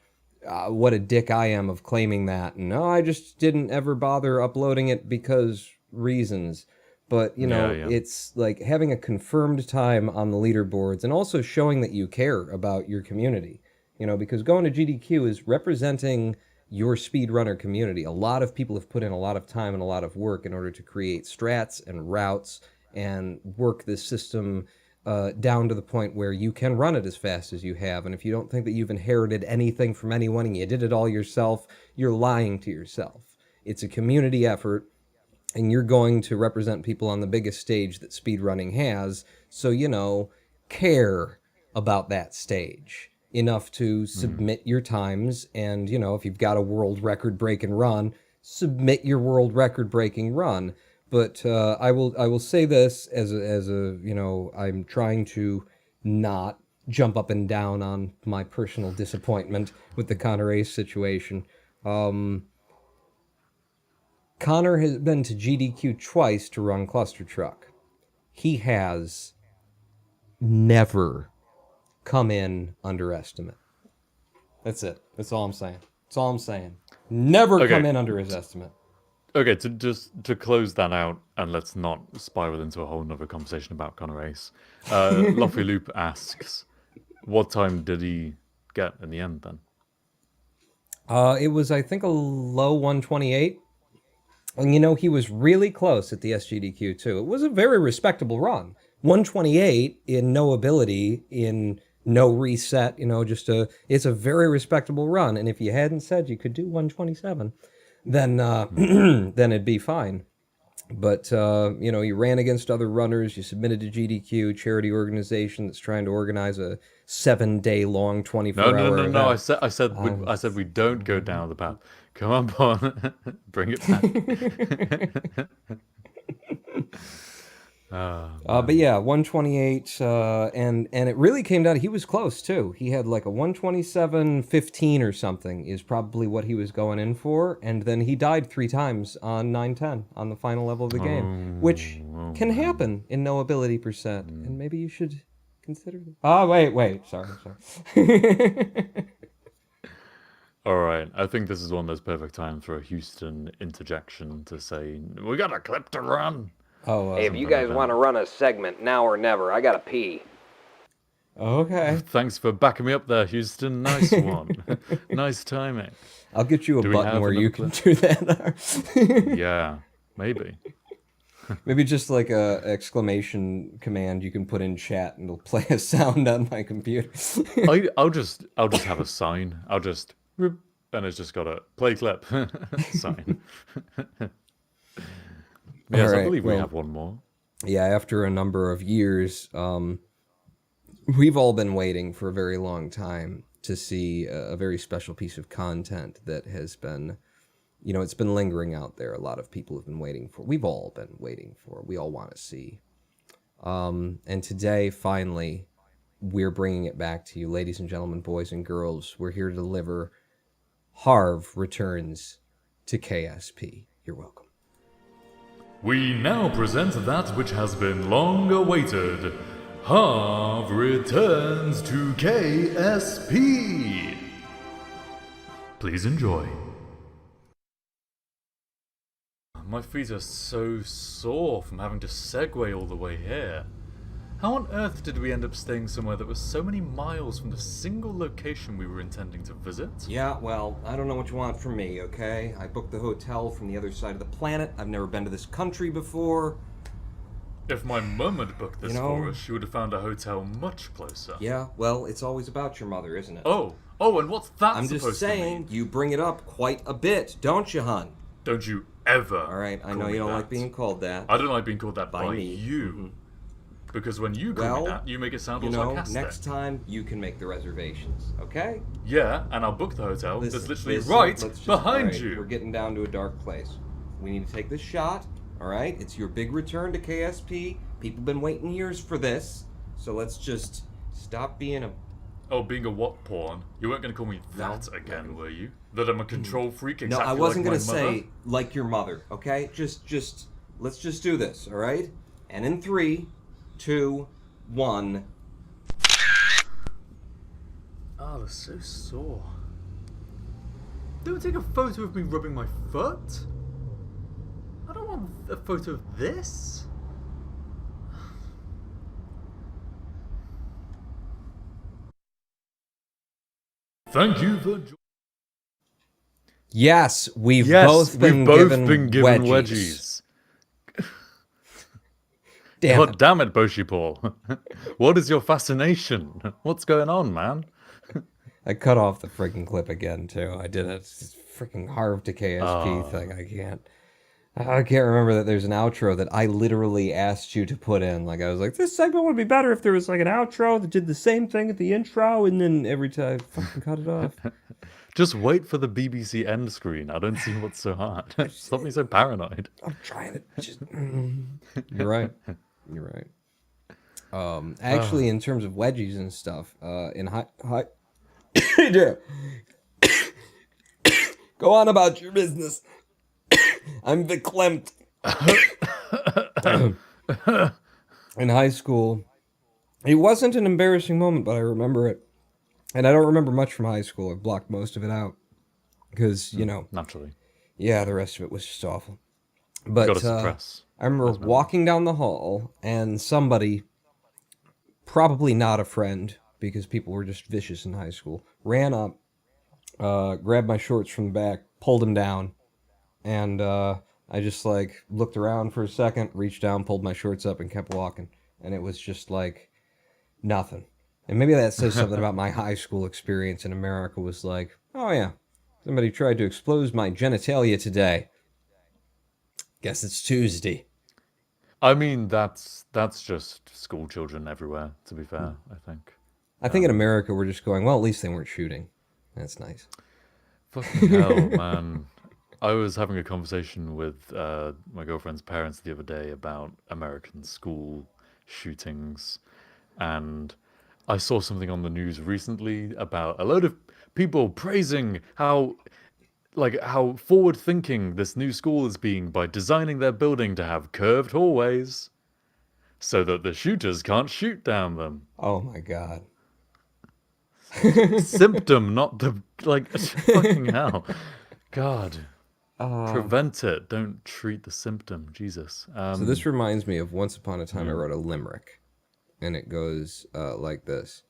what a dick I am of claiming that. No, I just didn't ever bother uploading it because reasons. But, it's like having a confirmed time on the leaderboards and also showing that you care about your community. Because going to GDQ is representing your speedrunner community. A lot of people have put in a lot of time and a lot of work in order to create strats and routes and work this system down to the point where you can run it as fast as you have. And if you don't think that you've inherited anything from anyone and you did it all yourself, you're lying to yourself. It's a community effort, and you're going to represent people on the biggest stage that speedrunning has. So, care about that stage enough to submit your times. And, if you've got a world record breaking run, submit your world record breaking run. But I will say this as a I'm trying to not jump up and down on my personal disappointment with the Connor Ace situation. Connor has been to GDQ twice to run Cluster Truck. He has never come in under estimate. That's it. That's all I'm saying. That's all I'm saying. Never Okay. come in under his estimate. Okay, to close that out, and let's not spiral into a whole nother conversation about Connor Ace. Luffy Loop asks, what time did he get in the end then? It was, I think, a low 128. And, you know, he was really close at the SGDQ, too. It was a very respectable run. 128 in no ability, in no reset, you know, it's a very respectable run. And if you hadn't said you could do 127, then then it'd be fine. But, you know, you ran against other runners, you submitted to GDQ, charity organization that's trying to organize a 7-day-long, 24-hour event. No. I said we don't go down the path. Come on, Bon. Bring it back. But yeah, 128, and it really came down. He was close too. He had like a 127.15 or something is probably what he was going in for, and then he died 3 times on 910 on the final level of the game, which can happen in no ability percent, and maybe you should consider that. Oh, wait, sorry. All right, I think this is one of those perfect times for a Houston interjection to say, we got a clip to run. Oh, Hey, if you guys want to run a segment, now or never, I gotta pee. okay. Thanks for backing me up there, Houston. Nice one. Nice timing. I'll get you a Do we button have where you another can do that. Yeah, maybe. Maybe just like a exclamation command you can put in chat and it'll play a sound on my computer. I'll just have a sign. I'll just, and it's just got a play clip sign. Yes, All I believe right, we have one more. Yeah, after a number of years, we've all been waiting for a very long time to see a very special piece of content that has been, you know, it's been lingering out there. A lot of people have been waiting for. We've all been waiting for. We all want to see. And today, finally, we're bringing it back to you, ladies and gentlemen, boys and girls. We're here to deliver. Harv returns to KSP. You're welcome. We now present that which has been long awaited. Harv returns to KSP. Please enjoy. My feet are so sore from having to segue all the way here. How on earth did we end up staying somewhere that was so many miles from the single location we were intending to visit? Yeah, well, I don't know what you want from me, okay? I booked the hotel from the other side of the planet. I've never been to this country before. If my mum had booked this You know- for us, she would have found a hotel much closer. Yeah, well, it's always about your mother, isn't it? Oh, and what's that I'm supposed just to saying, mean? you bring it up quite a bit, don't you, hon? Don't you ever All right, I call know me you don't that. like being called that. I don't like being called that by me. you. Because when you call Well, me that, you make it sound You all know, sarcastic. next time you can make the reservations, okay? Yeah, and I'll book the hotel that's literally Listen, right let's just- behind all right, you. We're getting down to a dark place. We need to take this shot, all right? It's your big return to KSP. People been waiting years for this, so let's just stop being a... Oh, being a what porn? You weren't going to call me that No. again, were you? That I'm a control freak No, exactly I wasn't like gonna my mother? say like your mother, okay? Just let's just do this, all right? And in 3, 2, 1. Oh, they're so sore. Don't take a photo of me rubbing my foot. I don't want a photo of this. Thank you for Yes, we've both been given wedgies. Damn God it. damn it, Boshi Paul. What is your fascination? What's going on, man? I cut off the freaking clip again too. I did a freaking Harv to KSP thing. I can't remember that there's an outro that I literally asked you to put in. Like, I was like, this segment would be better if there was like an outro that did the same thing at the intro, and then every time I fucking cut it off. Just wait for the BBC end screen. I don't see what's so hard. Stop being so paranoid. I'm trying to just... You're right. You're right. Actually, in terms of wedgies and stuff, in high... Go on about your business. I'm verklempt. In high school, it wasn't an embarrassing moment, but I remember it. And I don't remember much from high school. I've blocked most of it out. because, you know, Naturally. yeah, the rest of it was just awful. You But gotta suppress. I remember walking down the hall, and somebody, probably not a friend, because people were just vicious in high school, ran up, grabbed my shorts from the back, pulled them down, and I just, like, looked around for a second, reached down, pulled my shorts up, and kept walking. And it was just, like, nothing. And maybe that says something about my high school experience in America, was like, oh yeah, somebody tried to expose my genitalia today. Guess it's Tuesday. I mean, that's just school children everywhere, to be fair, I think. I think in America we're just going, well, at least they weren't shooting. That's nice. Fucking hell, man. I was having a conversation with my girlfriend's parents the other day about American school shootings, and I saw something on the news recently about a load of people praising how forward-thinking this new school is being by designing their building to have curved hallways so that the shooters can't shoot down them. Oh my god. Symptom, not the, like, fucking hell. God. Prevent it. Don't treat the symptom. Jesus. So this reminds me of once upon a time I wrote a limerick. And it goes like this.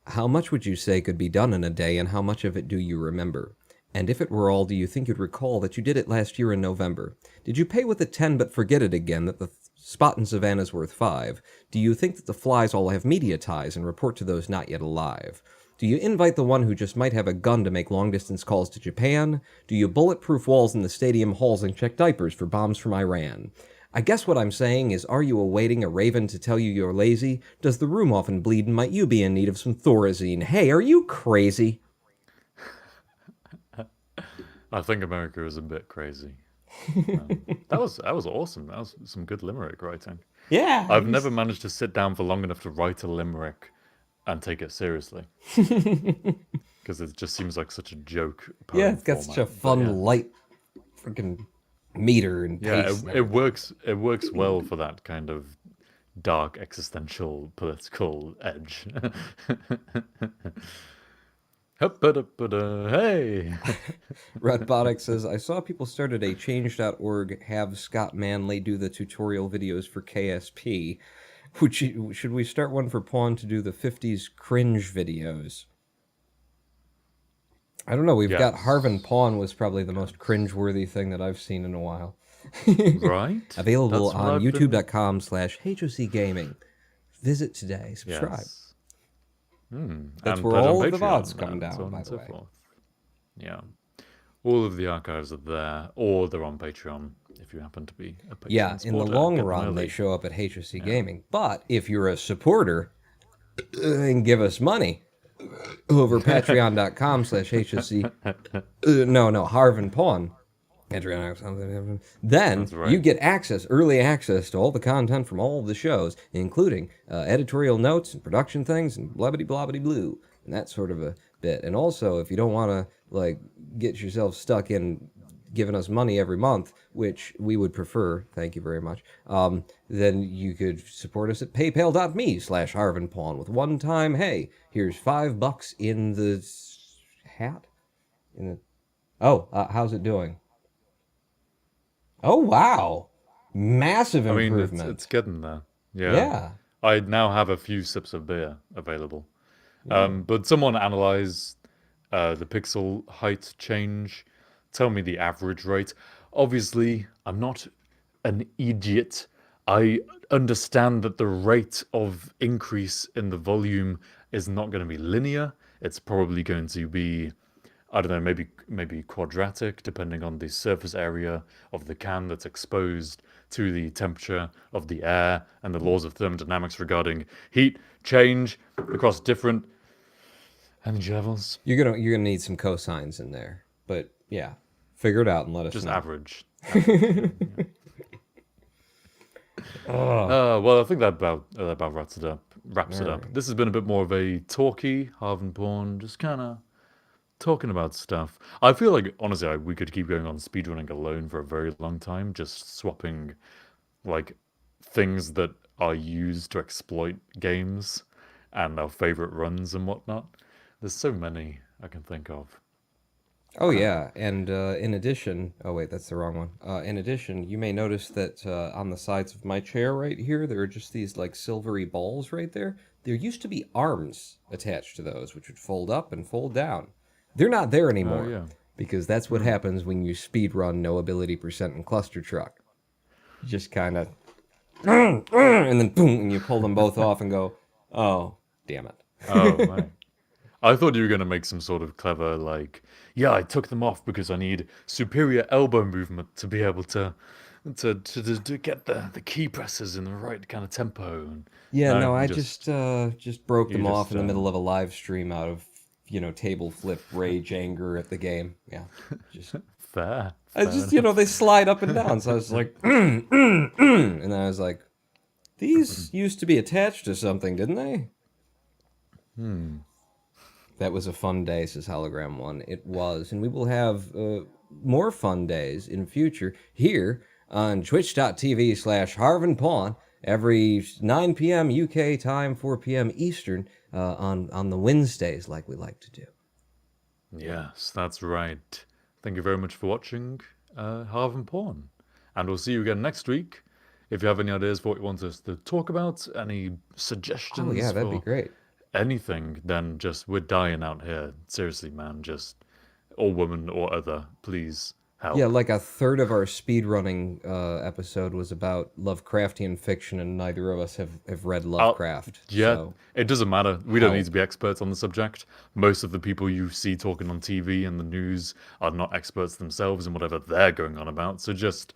How much would you say could be done in a day, and how much of it do you remember? And if it were all, do you think you'd recall that you did it last year in November? Did you pay with a 10 but forget it again, that the spot in Savannah's worth 5? Do you think that the flies all have media ties and report to those not yet alive? Do you invite the one who just might have a gun to make long-distance calls to Japan? Do you bulletproof walls in the stadium halls and check diapers for bombs from Iran? I guess what I'm saying is, are you awaiting a raven to tell you you're lazy? Does the room often bleed, and might you be in need of some Thorazine? Hey, are you crazy? I think America is a bit crazy. That was awesome. That was some good limerick writing. Yeah. I've never managed to sit down for long enough to write a limerick and take it seriously. Because it just seems like such a joke. Yeah, it's got such a fun, light freaking meter and pace. Yeah, it works. It works well for that kind of dark existential political edge. Hey. Redbotic says, I saw people started a change.org have Scott Manley do the tutorial videos for KSP. Should we start one for Pawn to do the 50s cringe videos? I don't know. We've got Harv and Pawn was probably the most cringe-worthy thing that I've seen in a while. Right. Available on youtube.com/HOCgaming. Visit today. Subscribe. Yes. That's and where put on all of the Patreon VODs come and down, so on by and the so way. forth. Yeah. All of the archives are there, or they're on Patreon if you happen to be a Patreon Yeah, in the supporter, long get them run, they early. show up at HOC Gaming. But if you're a supporter and give us money over patreon.com/HOC, no, Harv and Pawn, Patreon, then That's right. you get early access to all the content from all of the shows, including editorial notes and production things and blabbity blue and that sort of a bit. And also, if you don't want to like get yourself stuck in giving us money every month, which we would prefer, thank you very much, then you could support us at paypal.me/HarvinPawn with one time, hey, here's $5 in the hat. How's it doing? Oh, wow. Massive improvement. I mean, it's getting there. Yeah. Yeah. I now have a few sips of beer available. But someone analyze the pixel height change. Tell me the average rate. Obviously, I'm not an idiot. I understand that the rate of increase in the volume is not going to be linear. It's probably going to be, I don't know, maybe quadratic, depending on the surface area of the can that's exposed to the temperature of the air and the laws of thermodynamics regarding heat change across different energy levels. You're gonna need some cosines in there, but yeah, figure it out and let us Just know. average. Well, I think that about wraps it up. Right. This has been a bit more of a talky, Harv and Pawn, just kind of talking about stuff. I feel like, honestly, we could keep going on speedrunning alone for a very long time, just swapping, like, things that are used to exploit games and our favorite runs and whatnot. There's so many I can think of. Oh yeah, and in addition, oh wait, that's the wrong one. In addition, you may notice that on the sides of my chair right here, there are just these like silvery balls right there. There used to be arms attached to those, which would fold up and fold down. They're not there anymore yeah. because that's what happens when you speed run no ability percent and cluster truck. You just kind of, and then boom, and you pull them both off and go, oh, damn it. Oh, right. I thought you were going to make some sort of clever, like, yeah, I took them off because I need superior elbow movement to be able to get the key presses in the right kind of tempo. And, Yeah, no, you I just broke them you off just, in the middle of a live stream out of, table flip rage anger at the game. Yeah, just fair. I just they slide up and down, so I was like, and then I was like, these used to be attached to something, didn't they? That was a fun day, says Hologram One. It was, and we will have more fun days in future here on twitch.tv/Harv and Pawn every 9 p.m. UK time, 4 p.m. Eastern on the Wednesdays, like we like to do. Yes, that's right. Thank you very much for watching Harv and Pawn. And we'll see you again next week. If you have any ideas for what you want us to talk about, any suggestions Oh yeah, that'd be for great. anything, then just, we're dying out here. Seriously, man, just, or woman or other, please help. Yeah, like a third of our speedrunning episode was about Lovecraftian fiction, and neither of us have read Lovecraft. Yeah, so. it doesn't matter. We don't need Help. to be experts on the subject. Most of the people you see talking on TV and the news are not experts themselves in whatever they're going on about. So just,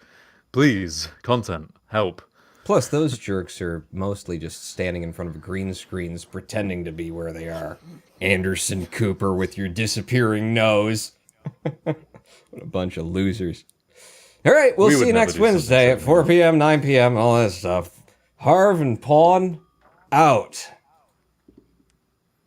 please, content, help. Plus, those jerks are mostly just standing in front of green screens pretending to be where they are. Anderson Cooper with your disappearing nose. What a bunch of losers. All right, we'll see you next Wednesday at 4 p.m., 9 p.m., all that stuff. Harv and Pawn, out.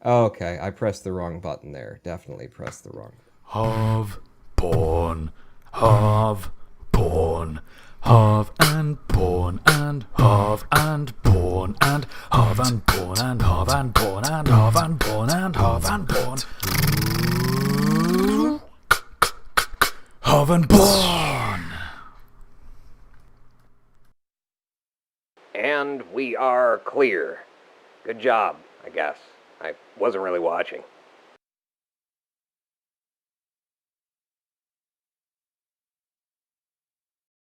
Okay, I pressed the wrong button there. Definitely pressed the wrong. Harv, Pawn, Harv, Pawn. Harv and Pawn and Harv and Pawn and Harv and Pawn and Harv and Pawn and Harv and Pawn and Harv and Pawn. Harv and Pawn. And we are clear. Good job, I guess. I wasn't really watching.